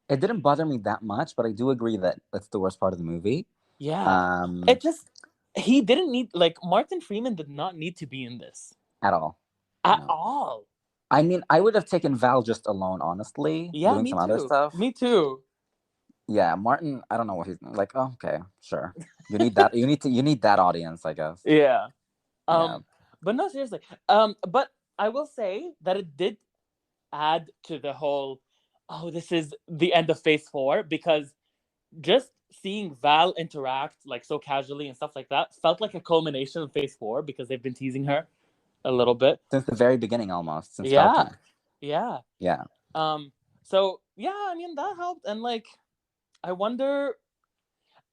It didn't bother me that much, but I do agree that that's the worst part of the movie. Yeah, it just, he didn't need, like, Martin Freeman did not need to be in this at all. at No. all. I mean, I would have taken Val just alone, honestly. Yeah, doing me some too. other stuff. Me too. Yeah, Martin. I don't know what he's like. Oh, okay, sure. You need that. You need that audience, I guess. Yeah. Yeah. But no, seriously. But I will say that it did add to the whole, oh, this is the end of Phase 4, because just seeing Val interact like so casually and stuff like that felt like a culmination of Phase 4, because they've been teasing her a little bit Since the very beginning, almost. Since yeah Falcon. yeah Yeah. So yeah, I mean, that helped. And like, I wonder,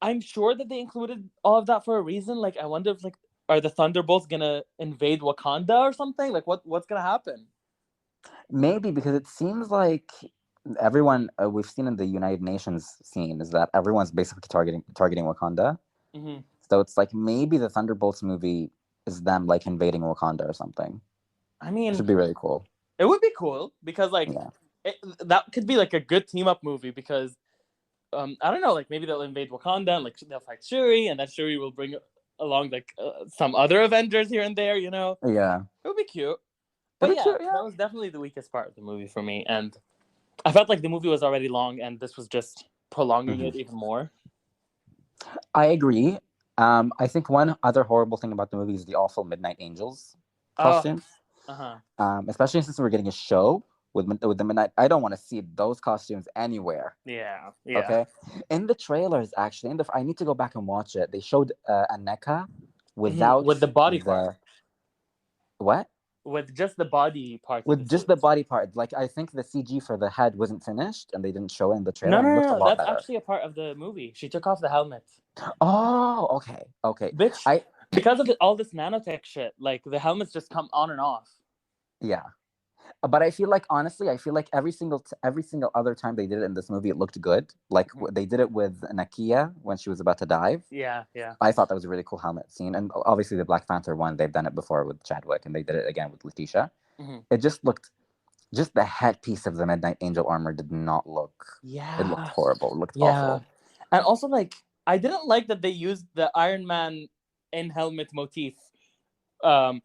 I'm sure that they included all of that for a reason. Like, I wonder if, like, are the Thunderbolts gonna invade Wakanda or something? Like, what's gonna happen? Maybe because it seems like everyone we've seen in the United Nations scene is that everyone's basically targeting Wakanda. Mm-hmm. So it's like maybe the Thunderbolts movie is them like invading Wakanda or something. I mean, it should be really cool. It would be cool because like that could be like a good team up movie, because I don't know, like maybe they'll invade Wakanda and like they'll fight Shuri, and that Shuri will bring along like some other Avengers here and there, you know? Yeah. It would be cute. But yeah, cute, yeah, that was definitely the weakest part of the movie for me, and I felt like the movie was already long, and this was just prolonging it even more. I agree. I think one other horrible thing about the movie is the awful Midnight Angels costumes. Especially since we're getting a show with the Midnight. I don't want to see those costumes anywhere. Yeah. Okay. In the trailers, actually, I need to go back and watch it. They showed Aneka without with the body part. What? With just the body part. With just the body part. Like, I think the CG for the head wasn't finished, and they didn't show it in the trailer. No. That's actually a part of the movie. She took off the helmet. Oh, okay. Bitch, because of all this nanotech shit, like, the helmets just come on and off. Yeah. But I feel like, honestly, every single other time they did it in this movie, it looked good. Like, they did it with Nakia when she was about to dive. Yeah. I thought that was a really cool helmet scene. And obviously the Black Panther one, they've done it before with Chadwick, and they did it again with Letitia. It just looked, just the headpiece of the Midnight Angel armor did not look, it looked horrible. It looked awful. And also, like, I didn't like that they used the Iron Man in helmet motif. Like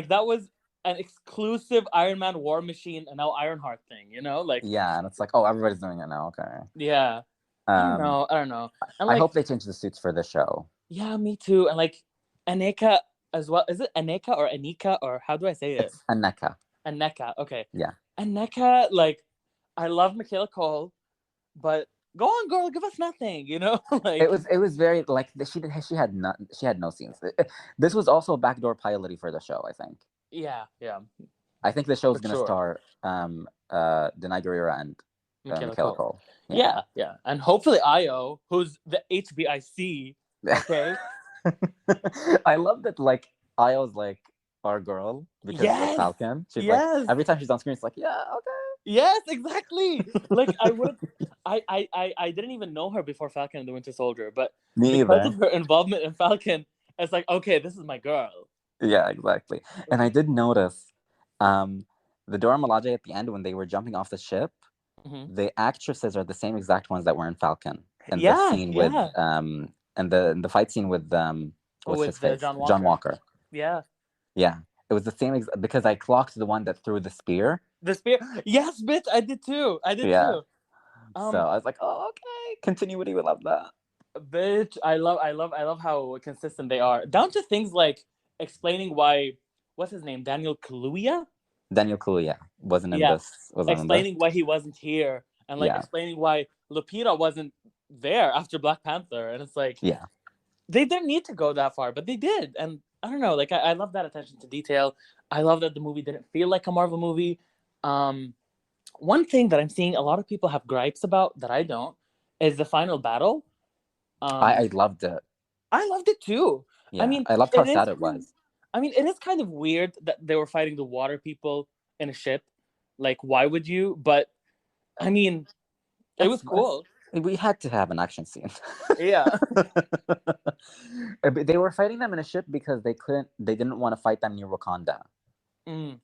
that was an exclusive Iron Man War Machine and now Ironheart thing, you know? Like, yeah, and it's like, oh, everybody's doing it now. Okay. Yeah. I don't know. And, like, I hope they change the suits for the show. Yeah, me too. And like Aneka as well. Is it Aneka or Anika, or how do I say it? It's Aneka. Aneka. Okay. Yeah. Aneka, like, I love Michaela Cole, but go on, girl, give us nothing, you know? Like, it was very like she had no scenes. This was also a backdoor pilot for the show, I think. Yeah. I think the show's gonna star Denai Guerrera and Michaela Cole. Yeah. And hopefully Io, who's the HBIC. Okay. I love that, like, Io's like our girl because of Falcon. She's like, every time she's on screen, it's like, yeah, okay. Yes, exactly. Like, I didn't even know her before Falcon and the Winter Soldier, but because of her involvement in Falcon, it's like, okay, this is my girl. Yeah, exactly. And I did notice the Dora Milaje at the end, when they were jumping off the ship, the actresses are the same exact ones that were in Falcon. And the scene with and the fight scene with what's his face? John Walker. Yeah. It was the same because I clocked the one that threw the spear. The spear. Yes, bitch, I did too. So I was like, oh, okay, continuity, we love that. Bitch, I love how consistent they are. Down to things like explaining why, what's his name? Daniel Kaluuya wasn't in this. Explaining why he wasn't here, and like explaining why Lupita wasn't there after Black Panther, and it's like, they didn't need to go that far, but they did. And I don't know, like, I love that attention to detail. I love that the movie didn't feel like a Marvel movie. Um, One thing that I'm seeing a lot of people have gripes about that I don't is the final battle. I Um, loved it. I loved it too. I Yeah, mean, I loved how it is. sad it was. I mean, it is kind of weird that they were fighting the water people in a ship. Like, why would you? But I mean, it was That's cool. we had to have an action scene. Yeah. They were fighting them in a ship because they didn't want to fight them near Wakanda Mm.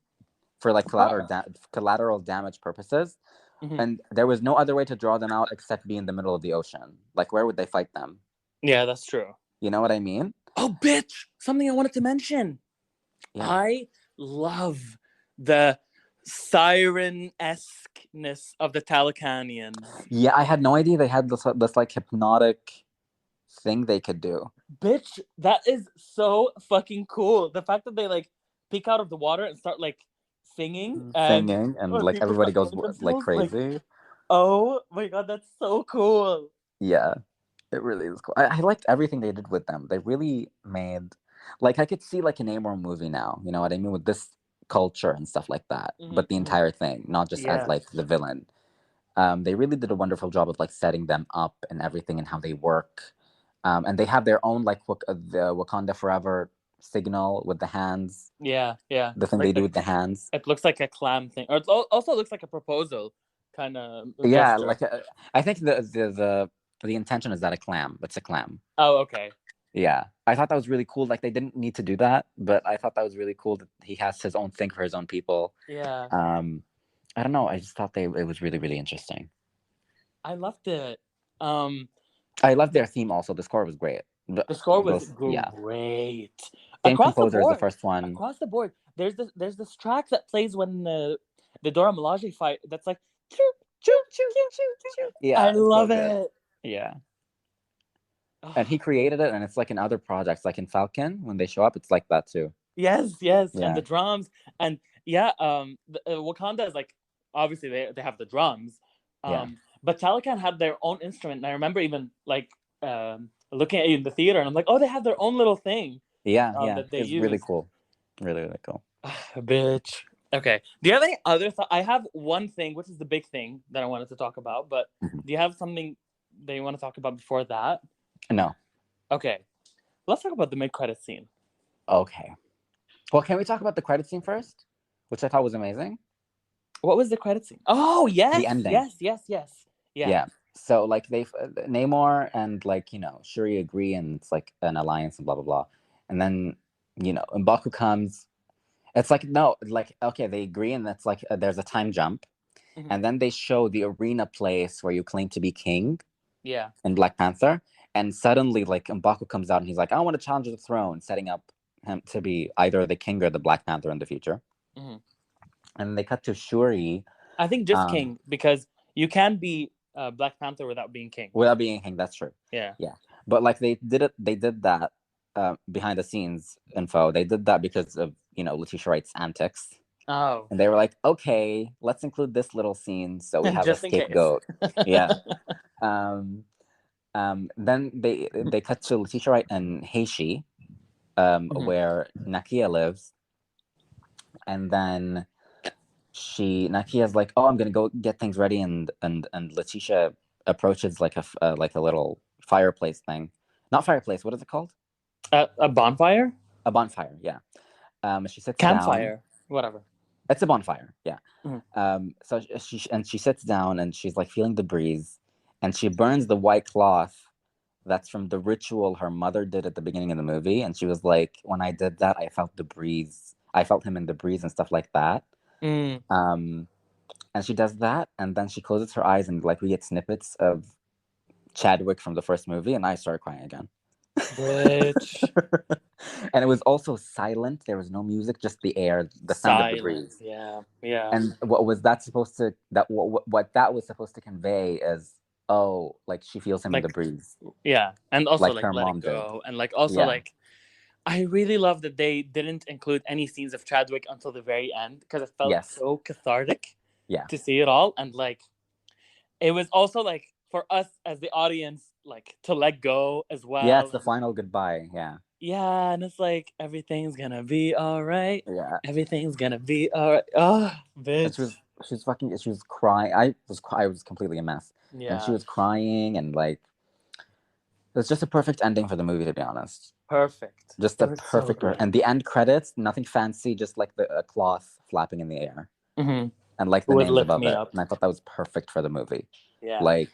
for like Oh. collateral damage purposes. Mhm. And there was no other way to draw them out except be in the middle of the ocean. Like, where would they fight them? Yeah, that's true. You know what I mean? Oh, bitch! Something I wanted to mention. Yeah. I love the siren-esque-ness of the Talakanians. Yeah, I had no idea they had this like hypnotic thing they could do. Bitch, that is so fucking cool. The fact that they like peek out of the water and start like singing, and Singing, and when like people everybody start goes killing like themselves, like, crazy. oh my god, that's so cool. Yeah, it really is cool. I liked everything they did with them. They really made, like, I could see like an Namor movie now. You know what I mean, with this culture and stuff like that. But the Mhm. entire thing, not just as Yeah. like the villain. They really did a wonderful job of like setting them up and everything and how they work. And they have their own like the Wakanda Forever signal with the hands. Yeah, yeah. The thing they Like do with the hands. it looks like a clam thing, or it also looks like a proposal kind of Yeah, gesture. like I think the intention is that a clam. It's a clam. Oh, okay. Yeah, I thought that was really cool. Like they didn't need to do that, but I thought that was really cool that he has his own thing for his own people. Yeah, I don't know. I just thought it was really really interesting. I loved it. Um, I love their theme also. The score was great. the score was Yeah, great same across the composer as the board. first one. Across the board, there's this track that plays when the Dora Milaje fight. That's like, choo, choo, choo, choo, choo. I Yeah, it's so love good. it. Yeah, and he created it, and it's like in other projects, like in Falcon, when they show up, it's like that too. Yes, yes, and Yeah, the drums, and yeah, Wakanda is like, obviously they have the drums, yeah, but Talican had their own instrument, and I remember even like looking at it in the theater, and I'm like, oh, they have their own little thing yeah, yeah. that they It's really use. cool. Really, really cool. Bitch. Okay. Do you have any other thought? I have one thing, which is the big thing that I wanted to talk about, but Mhm. do you have something that you want to talk about before that? No. Okay. Let's talk about the mid-credit scene. Okay. Well, can we talk about the credit scene first, which I thought was amazing? What was the credit scene? Oh, yes, The ending. yes, yes, yes. Yeah. Yeah. So like Namor and like Shuri agree, and it's like an alliance and blah blah blah, and then M'Baku comes. It's like no, like okay, they agree, and that's like there's a time jump, Mhm. and then they show the arena place where you claim to be king Yeah. in Black Panther, and suddenly like M'Baku comes out and he's like, I want to challenge the throne, setting up him to be either the king or the Black Panther in the future. Mhm. And they cut to Shuri. I think just king, because you can be Black Panther without being king. Without being king, that's true. Yeah. Yeah. But like they did that behind the scenes info. They did that because of, Letitia Wright's antics. Oh. And they were like, okay, let's include this little scene so we have a Just in case. scapegoat. Yeah. Then they cut to Letitia Wright and Heishi, where Nakia lives. And then Nakia's like, oh, I'm gonna go get things ready, and Letitia approaches like a little fireplace thing. Not fireplace, what is it called? A bonfire? A bonfire, yeah. She sits down. Campfire. Whatever. It's a bonfire, yeah. Mhm. So she sits down and she's like feeling the breeze, and she burns the white cloth that's from the ritual her mother did at the beginning of the movie, and she was like, when I did that, I felt the breeze. I felt him in the breeze and stuff like that. Mm. And she does that, and then she closes her eyes, and like we get snippets of Chadwick from the first movie, and I started crying again. Bitch. And it was also silent. There was no music, just the air, the sound of the breeze. Yeah, yeah. And what that was supposed to convey is, oh, like she feels him in the breeze. Yeah, and also like her let mom it go, did. and like also Yeah. like I really love that they didn't include any scenes of Chadwick until the very end, because it felt so cathartic. Yeah. To see it all, and like it was also like for us as the audience, like to let go as well. Yeah, it's the final goodbye. Yeah. Yeah, and it's like everything's gonna be all right. Yeah, Everything's gonna be all right. Oh, and bitch. she was crying. I was completely a mess, and she Yeah, was crying, and like it was just a perfect ending for the movie, to be honest. perfect. Just It a was so perfect, good. and the end credits, nothing fancy, just like the a cloth flapping in the air, Mm-hmm. and like the Would names lift above me it, up. and I thought that was perfect for the movie, Yeah. like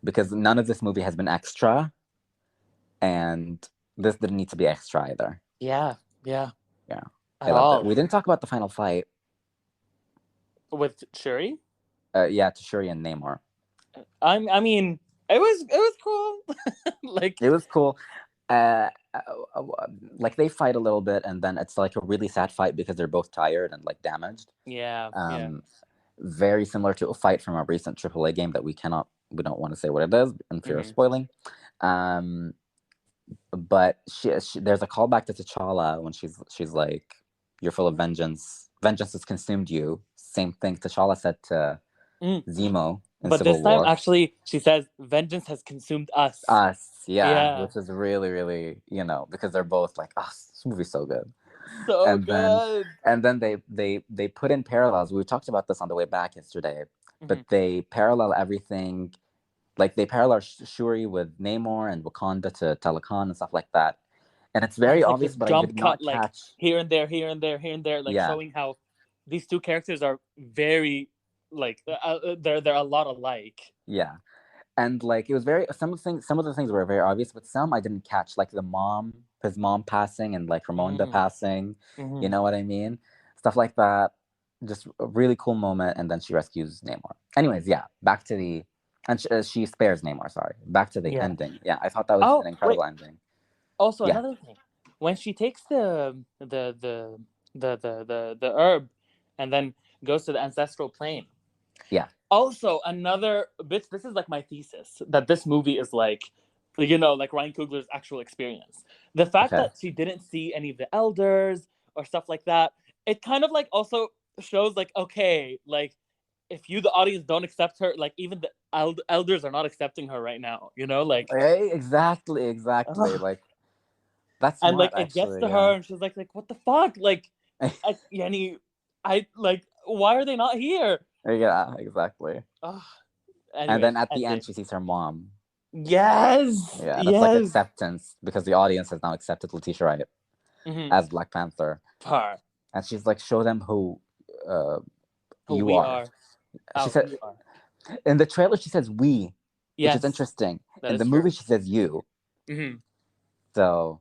because none of this movie has been extra, and this didn't need to be extra either. Yeah. Yeah. Yeah, I At loved it. all. We didn't talk about the final fight. With Shuri? Yeah, to Shuri and Namor. I mean, it was cool. Like, It was cool. Uh, uh, uh, like they fight a little bit, and then it's like a really sad fight because they're both tired and like damaged. yeah, yeah. Um, very similar to a fight from a recent AAA game that we don't want to say what it is in fear of Mm-hmm. spoiling. Um, but there's a callback to T'Challa when she's like, "You're full of vengeance. Vengeance has consumed you." Same thing T'Challa said to Mm. Zemo in But Civil this time, War. actually, she says, "Vengeance has consumed us." Us, yeah, Yeah, which is really, really, because they're both like, oh, this movie's so good. so And then good. they put in parallels. We talked about this on the way back yesterday, but Mm-hmm. they parallel everything. Like they parallel Shuri with Namor and Wakanda to Telekan and stuff like that. And it's And very it's like obvious, this but I jump did cut, not like catch. here and there, here and there, here and there, like Yeah, showing how these two characters are very, like, they're a lot alike. yeah. And like it was very some of the things were very obvious, but some I didn't catch, like his mom passing, and like Ramonda Mm-hmm. passing. You Mm-hmm. know what I mean? Stuff like that. Just a really cool moment, and then she rescues Namor. Anyways, yeah, back to the and she spares Namor. Sorry, back to the Yeah. ending. Yeah, I thought that was Oh an wait. incredible ending. Also, Yeah, another thing, when she takes the herb, and then goes to the ancestral plane. yeah, Also, another bitch. This is like my thesis that this movie is like, like Ryan Coogler's actual experience. The fact okay. that she didn't see any of the elders or stuff like that, it kind of like also shows like, okay, like if you the audience don't accept her, like even the elders are not accepting her right now. Like, Hey, exactly, exactly. ugh. Like that's And like smart, it gets actually. to Yeah. her, and she's like, what the fuck, like, Yani, I like, why are they not here? Yeah, exactly. Ugh. And Anyways, then at the ending. end, she sees her mom. Yes, Yeah, that's like yes. acceptance because the audience has now accepted Letitia Wright Mm-hmm. as Black Panther, Par. and she's like, "Show them who uh, Who you we are." are. She Oh, said you are. in the trailer she says "we," which is Yes, interesting. that In the is true. movie she says "you," Mm-hmm. so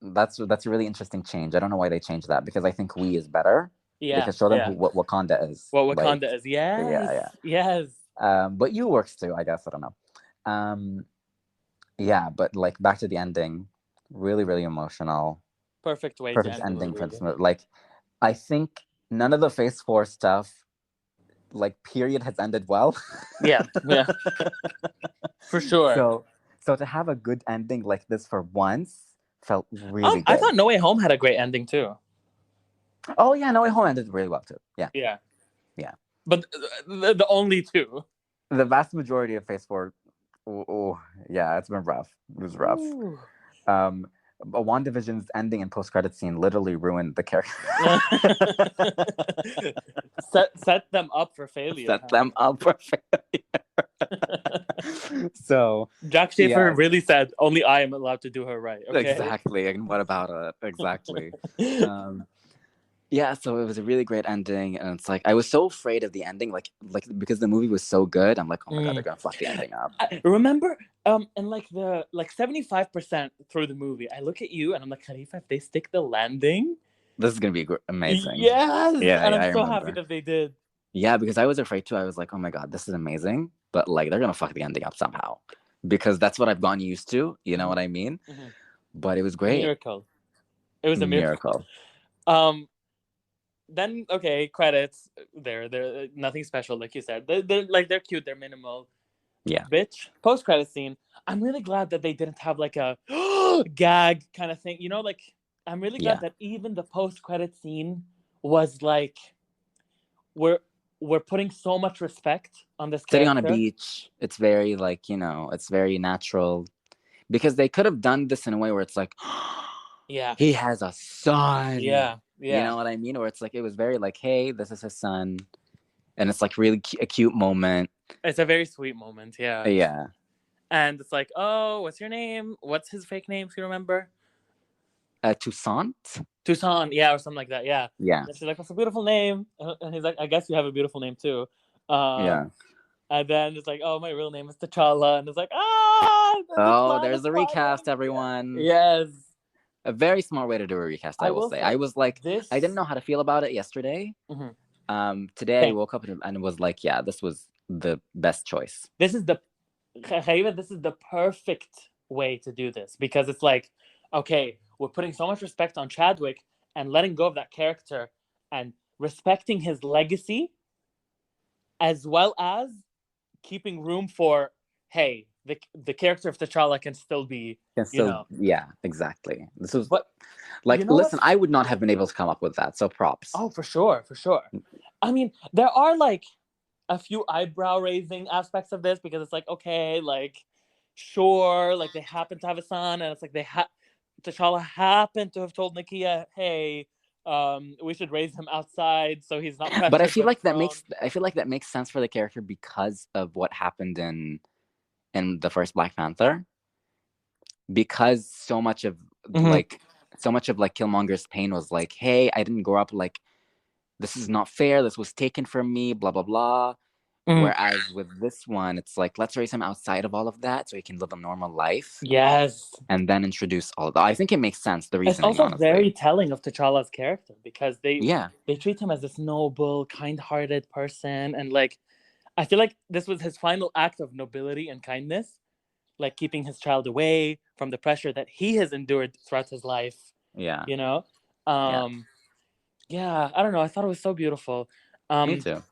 that's a really interesting change. I don't know why they changed that because I think "we" is better Yeah, because show them yeah. what Wakanda is What like. Wakanda is. Yes, Yeah, yes. yeah. But "you" works too, I guess. I don't know. Um, yeah, but like back to the ending, really, really emotional. Perfect way to Perfect end the ending for movie. this movie. Like, I think none of the Phase 4 stuff, like, period, has ended well. Yeah, yeah, for sure. so, so to have a good ending like this for once felt really I good. thought No Way Home had a great ending too. Oh yeah, No Way Home ended really well too. Yeah, Yeah, yeah. but the only two. The vast majority of Phase 4, oh, yeah, it's been rough. It was rough. Ooh. Um, but WandaVision's ending and post-credit scene literally ruined the character. set them up for failure. Set them up for failure. So, Jack Schaefer yes, really said, "Only I am allowed to do her right." Okay. exactly. And what about it? Exactly. Yeah, so it was a really great ending, and it's like I was so afraid of the ending, like because the movie was so good. I'm like, oh my god, they're gonna fuck the ending up. I remember, and like the 75% through the movie, I look at you and I'm like, Khalifa, if they stick the landing, This is gonna be amazing. yes, Yeah, and yeah, I'm I so happy remember. that they did. Yeah, because I was afraid too. I was like, oh my god, this is amazing, but like they're gonna fuck the ending up somehow, because that's what I've gotten used to. You know what I mean? Mm-hmm. But it was great. Miracle. It was a miracle. Miracle. Um, then okay, credits. They're nothing special, like you said. They're cute. They're minimal. Yeah. Bitch. Post credit scene. I'm really glad that they didn't have like a gag kind of thing. Like I'm really glad Yeah. that even the post credit scene was like we're putting so much respect on this Sitting on a character. beach, it's very like it's very natural, because they could have done this in a way where it's like Yeah. He has a son. Yeah. You Yeah. know what I mean? Or it's like, it was very like, hey, this is his son. And it's like really a cute moment. It's a very sweet moment. Yeah. Yeah. And it's like, oh, what's your name? What's his fake name? If you remember. Toussaint? Tucson, yeah, or something like that. Yeah. Yeah. And she's like, "What's a beautiful name?" And he's like, "I guess you have a beautiful name too." Yeah. And then it's like, "Oh, my real name is T'Challa," and it's like, "Ah, the Oh, plan there's is the recast, finally." everyone. Yes, A very smart way to do a recast, I I will will say. I say was like, I didn't this. know how to feel about it yesterday. Mhm. Today I Same. woke up and was like, yeah, this was the best choice. This is the this is the perfect way to do this because it's like, okay, we're putting so much respect on Chadwick and letting go of that character and respecting his legacy, as well as keeping room for, hey, the character of T'Challa can still be, And you still, know. yeah, exactly. This was But you like, know listen, what's I would not have been able to come up with that. So props. oh, for sure, for sure. I mean, there are like a few eyebrow raising aspects of this because it's like, okay, like sure, like they happen to have a son, and it's like T'Challa happened to have told Nakia, hey, we should raise him outside so he's not But pressured by the throne. I feel like that makes sense for the character because of what happened in the first Black Panther. Because Mm-hmm. so much of like Killmonger's pain was like, hey, I didn't grow up like, this is not fair, this was taken from me, blah blah blah. Mm-hmm. Whereas with this one, it's like, let's raise him outside of all of that so he can live a normal life Yes. and then introduce all of that. I think it makes sense, the It's reasoning, also very honestly. telling of T'Challa's character because Yeah. they treat him as this noble, kind-hearted person, and like I feel like this was his final act of nobility and kindness, like keeping his child away from the pressure that he has endured throughout his life. Yeah. You know, Yeah. yeah, I don't know. I thought it was so beautiful. Me Um, too.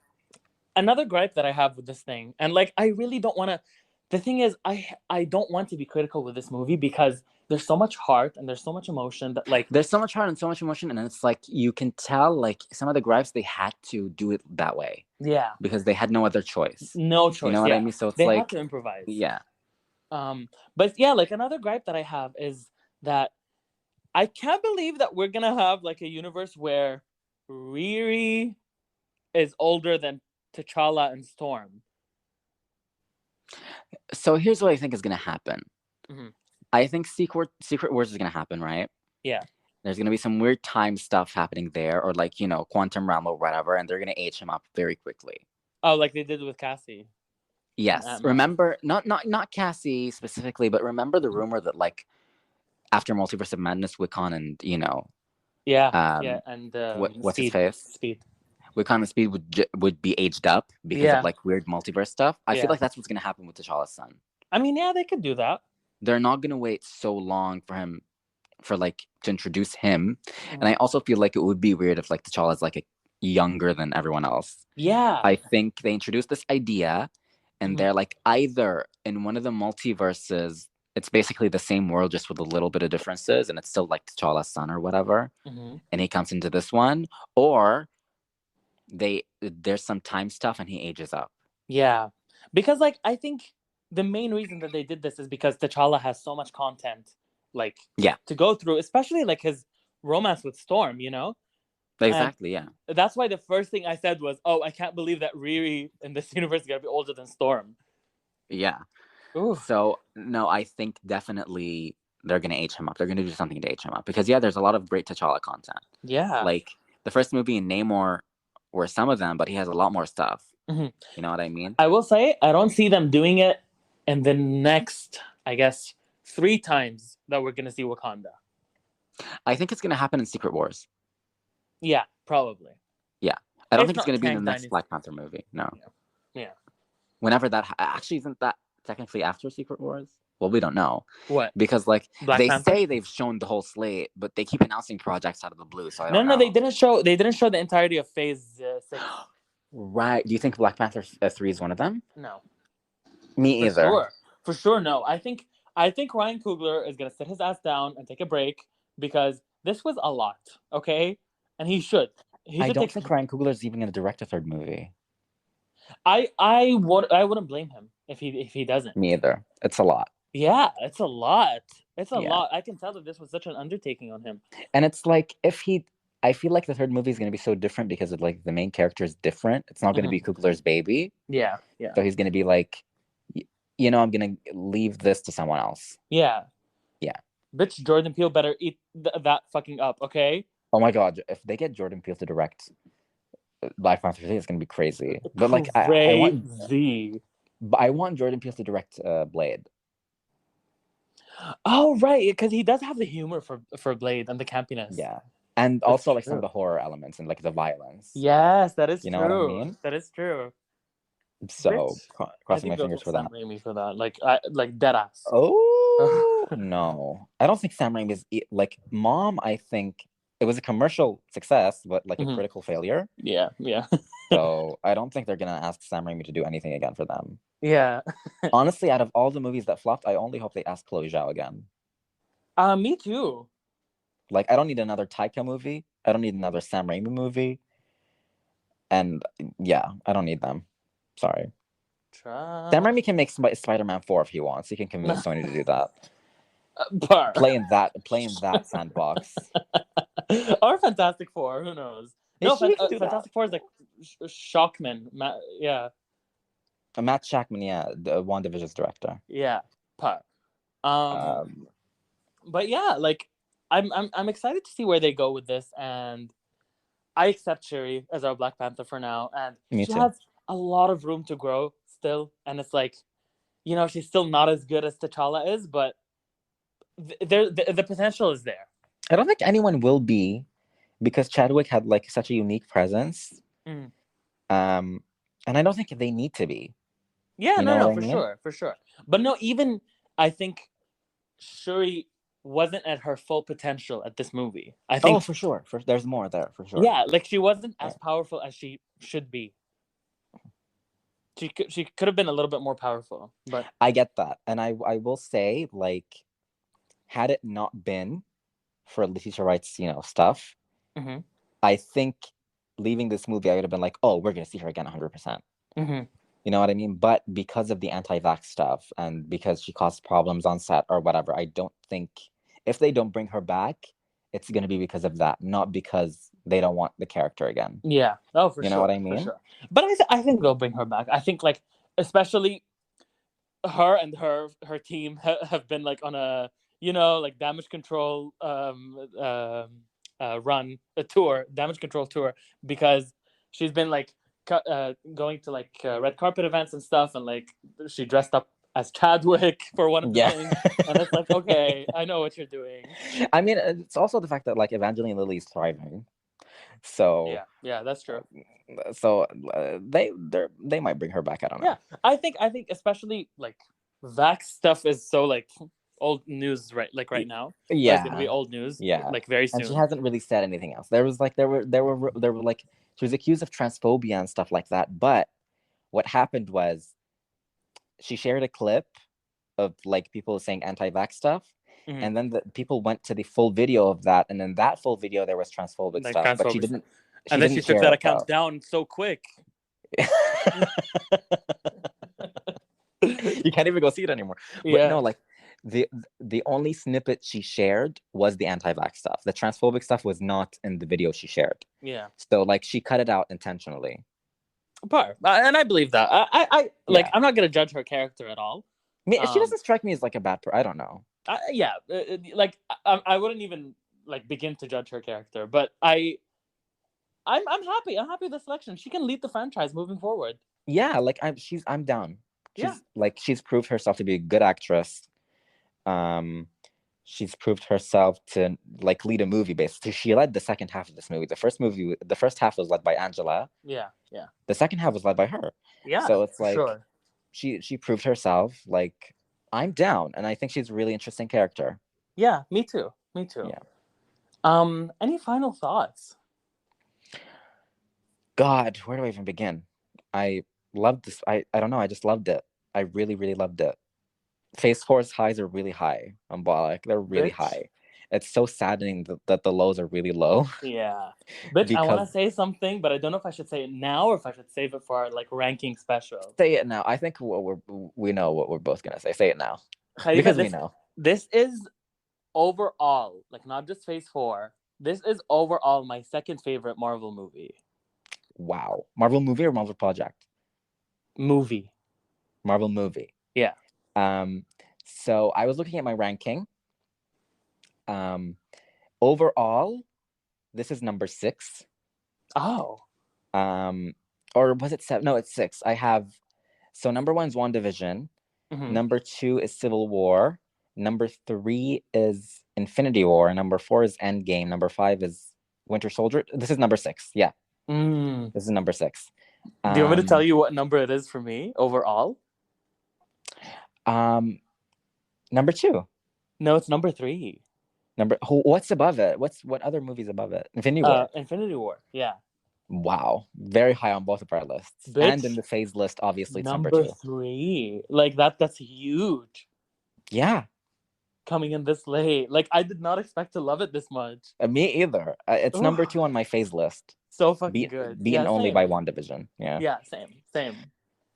Another gripe that I have with this thing, and like I really don't want to. The thing is, I don't want to be critical with this movie because there's so much heart and there's so much emotion that like There's so much heart and so much emotion, and it's like you can tell like some of the gripes, they had to do it that way yeah, because they had no other choice. no You know choice. what I Yeah, mean? So it's they had like, to improvise. yeah. But yeah, like another gripe that I have is that I can't believe that we're gonna have like a universe where Riri is older than T'Challa and Storm. So here's what I think is gonna happen. Mm-hmm. I think Secret Wars is gonna happen, right? Yeah. There's gonna be some weird time stuff happening there, or like, you know, quantum realm or whatever, and they're gonna age him up very quickly. Oh, like they did with Cassie. Yes. Remember, not Cassie specifically, but remember the rumor that like after Multiverse of Madness, Wiccan and, you know, Yeah, yeah, and what's his Speed, face? Speed. Wiccan and Speed would be aged up because Yeah, of like weird multiverse stuff. I feel yeah. like that's what's gonna happen with T'Challa's son. I mean, yeah, they could do that. They're not gonna wait so long for him for like to introduce him. Mm-hmm. And I also feel like it would be weird if like T'Challa's like younger than everyone else. Yeah. I think they introduced this idea and they're like, either in one of the multiverses, it's basically the same world just with a little bit of differences, and it's still like T'Challa's son or whatever, and he comes into this one, or there's some time stuff and he ages up. Yeah, because like I think the main reason that they did this is because T'Challa has so much content, like to go through, especially like his romance with Storm, you know. Exactly. And that's why the first thing I said was, "Oh, I can't believe that Riri in this universe is gonna be older than Storm." Yeah. Ooh. So no, I think definitely they're gonna age him up. They're gonna do something to age him up because there's a lot of great T'Challa content. Yeah. Like the first movie in Namor were some of them, but he has a lot more stuff. Mm-hmm. You know what I mean? I will say I don't see them doing it in the next, I guess, 3 times that we're gonna see Wakanda. I think it's gonna happen in Secret Wars. Yeah, probably. Yeah, I don't think it's gonna be in the next Black Panther movie. No. Yeah. Whenever that actually isn't that technically after Secret Wars? Well, we don't know. What? Because like Black Panther? Say they've shown the whole slate, but they keep announcing projects out of the blue. So I don't know. No, they didn't show. They didn't show the entirety of Phase 6. Right? Do you think Black Panther 3 is one of them? No. Me either. For sure, no. I think Ryan Coogler is gonna sit his ass down and take a break because this was a lot. Okay, and he should. I don't think Ryan Coogler is even gonna direct a third movie. I wouldn't blame him if he doesn't. Me either. It's a lot. Yeah, it's a lot. It's a lot. I can tell that this was such an undertaking on him. And it's like I feel like the third movie is going to be so different because of like the main character is different. It's not going to be Kugler's baby. Yeah. So he's going to be like, I'm going to leave this to someone else. Yeah. Yeah. Bitch, Jordan Peele better eat that fucking up, okay? Oh my God. If they get Jordan Peele to direct Black Panther 3, it's going to be crazy. But like, I want Jordan Peele to direct Blade. Oh, right. Because he does have the humor for Blade and the campiness. Yeah. And also like some of the horror elements and like the violence. Yes, that is true. You know what I mean? That is true. So crossing my fingers for Sam that. Raimi for that, like dead ass. Oh no, I don't think Sam Raimi is like Mom. I think it was a commercial success, but like a critical failure. Yeah. So I don't think they're gonna ask Sam Raimi to do anything again for them. Yeah. Honestly, out of all the movies that flopped, I only hope they ask Chloe Zhao again. Me too. Like, I don't need another Taika movie. I don't need another Sam Raimi movie. And yeah, I don't need them. Sorry. Sam Raimi can make Spider-Man 4 if he wants. He can convince Sony to do that. Play in that sandbox. Or Fantastic Four, who knows? No, Fantastic Four is like Shockman. Yeah. Matt Shackman, yeah, the WandaVision's director. Yeah. But yeah, like I'm excited to see where they go with this, and I accept Shuri as our Black Panther for now, and she has a lot of room to grow still, and it's like, she's still not as good as T'Challa is, but the potential is there. I don't think anyone will be, because Chadwick had like such a unique presence, and I don't think they need to be. Yeah, no, for sure. But no, even I think Shuri wasn't at her full potential at this movie. I think for sure. There's more there, for sure. Yeah, like she wasn't as powerful as she should be. She could have been a little bit more powerful, but I get that, and I will say, like, had it not been for Letitia Wright's stuff, I think leaving this movie, I would have been like, oh, we're gonna see her again 100%. You know what I mean? But because of the anti-vax stuff and because she caused problems on set or whatever, I don't think, if they don't bring her back, it's going to be because of that, not because they don't want the character again. Yeah. Oh, for sure. You know what I mean? For sure. But I think they'll bring her back. I think, like, especially her and her team have been, like, on a, like, damage control damage control tour, because she's been, like, going to like red carpet events and stuff, and like she dressed up as Chadwick for one of the things, and it's like, okay, I know what you're doing. I mean, it's also the fact that like Evangeline Lilly is thriving, so yeah, that's true. So they might bring her back. I don't know. Yeah, I think especially like vax stuff is so like old news right now. Yeah, it's gonna be old news. Yeah, like very soon. And she hasn't really said anything else. There were like, she was accused of transphobia and stuff like that. But what happened was she shared a clip of like people saying anti-vax stuff, and then the people went to the full video of that, and in that full video there was transphobic stuff, but she didn't. And then she took that account down so quick. You can't even go see it anymore. But no, like the only snippet she shared was the anti-vax stuff. The transphobic stuff was not in the video she shared. Yeah. So like she cut it out intentionally. And I believe that. I like, I'm not gonna judge her character at all. I mean, she doesn't strike me as like a bad person. I don't know. Like I wouldn't even like begin to judge her character, but I'm happy. I'm happy with the selection. She can lead the franchise moving forward. Yeah, like I'm down. She's proved herself to be a good actress. She's proved herself to like lead a movie basically. She led the second half of this movie. The first half was led by Angela. Yeah. The second half was led by her. Yeah. So it's like she proved herself. Like, I'm down, and I think she's a really interesting character. Yeah, me too. Yeah. Any final thoughts? God, where do I even begin? I loved this. I don't know. I just loved it. I really, really loved it. Phase 4's highs are really high on Bollock. They're really high. It's so saddening that the lows are really low. Yeah. Bitch, I want to say something, but I don't know if I should say it now or if I should save it for our like ranking special. Say it now. I think we know what we're both going to say. Say it now. Because we know. This is overall, like not just Phase 4, this is overall my second favorite Marvel movie. Wow. Marvel movie or Marvel project? Movie. Marvel movie. Yeah. So I was looking at my ranking. Overall, this is number 6. Oh. Or was it 7? No, it's 6. I have, so number 1 is WandaVision. Mm-hmm. Number 2 is Civil War. Number 3 is Infinity War. Number 4 is Endgame. Number 5 is Winter Soldier. This is number 6. Yeah. This is number 6. Do you want me to tell you what number it is for me overall? Number 2. No, it's number 3. What's above it? What other movies above it? Infinity War. Infinity War. Yeah. Wow, very high on both of our lists. Bitch, and in the phase list, obviously, it's number number 2. 3. Like that's huge. Yeah. Coming in this late. Like I did not expect to love it this much. Me either. It's number 2 on my phase list. So fucking good. Beaten only by WandaVision. Yeah. Yeah, same.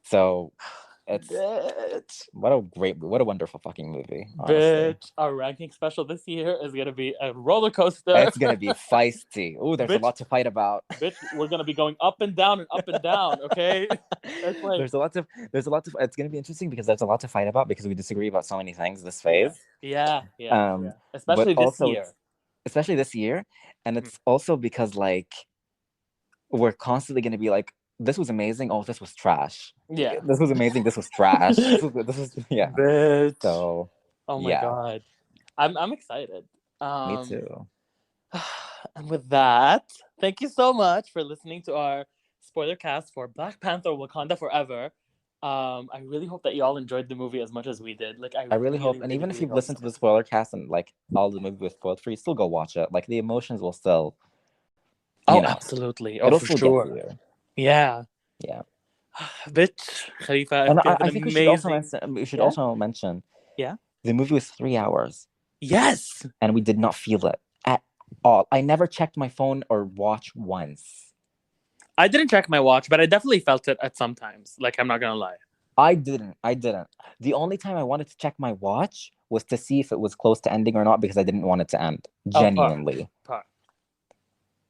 So it's Bitch. what a wonderful fucking movie. Honestly. Bitch, our ranking special this year is gonna be a roller coaster. It's gonna be feisty. Oh, there's a lot to fight about. Bitch, we're gonna be going up and down and up and down. Okay. It's like, there's a lot to. It's gonna be interesting because there's a lot to fight about because we disagree about so many things this phase. Yeah. Especially this year, and it's also because like we're constantly gonna be like, this was amazing. Oh, this was trash. Yeah. This was amazing. This was trash. this was yeah. Bitch. So. Oh my god. I'm excited. Me too. And with that, thank you so much for listening to our spoiler cast for Black Panther: Wakanda Forever. I really hope that you all enjoyed the movie as much as we did. Like I really hope, and even if you've listened to the spoiler cast and like all the movie was spoiled for you, still go watch it. Like the emotions will still. Absolutely. Oh, for sure. Yeah. Bitch, Khalifa. I think we should also mention. Yeah. The movie was 3 hours. Yes. And we did not feel it at all. I never checked my phone or watch once. I didn't check my watch, but I definitely felt it at some times. Like, I'm not gonna lie. I didn't. The only time I wanted to check my watch was to see if it was close to ending or not because I didn't want it to end. Genuinely.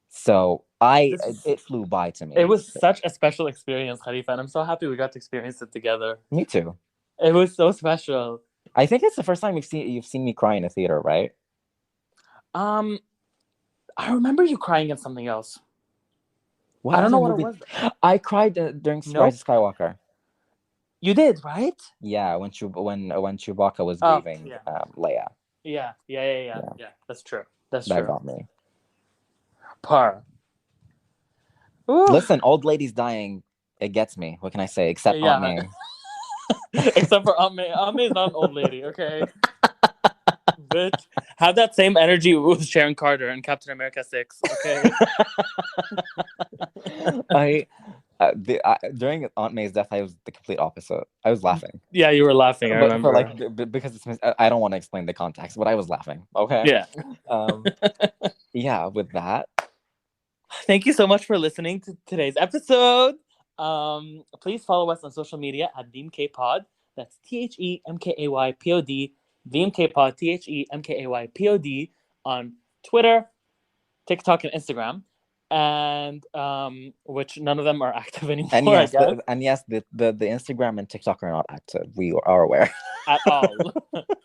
So it flew by to me. It was such a special experience, Khalifa, and I'm so happy we got to experience it together. Me too. It was so special. I think it's the first time you've seen me cry in a theater, right? I remember you crying at something else. I don't know what it was. I cried during Rise of Skywalker. You did, right? Yeah, when Chewbacca was grieving Leia. Yeah. That's true. That got me. Par. Listen, old ladies dying, it gets me. What can I say? Except Aunt May. Except for Aunt May. Aunt May is not an old lady, okay? Bitch, have that same energy with Sharon Carter and Captain America 6, okay? During Aunt May's death, I was the complete opposite. I was laughing. Yeah, you were laughing. I remember. Because I don't want to explain the context, but I was laughing. Okay. Yeah. Yeah. With that, thank you so much for listening to today's episode. Please follow us on social media at VMKPod. That's THEMKAYPOD. VMKPod, THEMKAYPOD on Twitter, TikTok, and Instagram. And which none of them are active anymore. And yes, the Instagram and TikTok are not active. We are aware at all.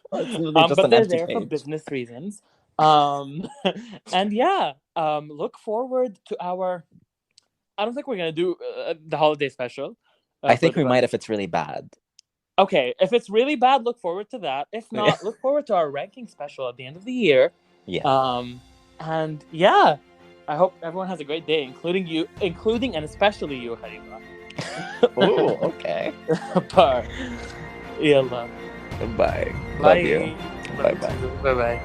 But they're there for business reasons. And yeah, look forward to our. I don't think we're gonna do the holiday special. I think we might if it's really bad. Okay, if it's really bad, look forward to that. If not, look forward to our ranking special at the end of the year. Yeah. And yeah. I hope everyone has a great day, including and especially you, Khalifa. Oh, okay. Par. Yalla. Bye. Bye. Love you. Bye-bye. Bye-bye.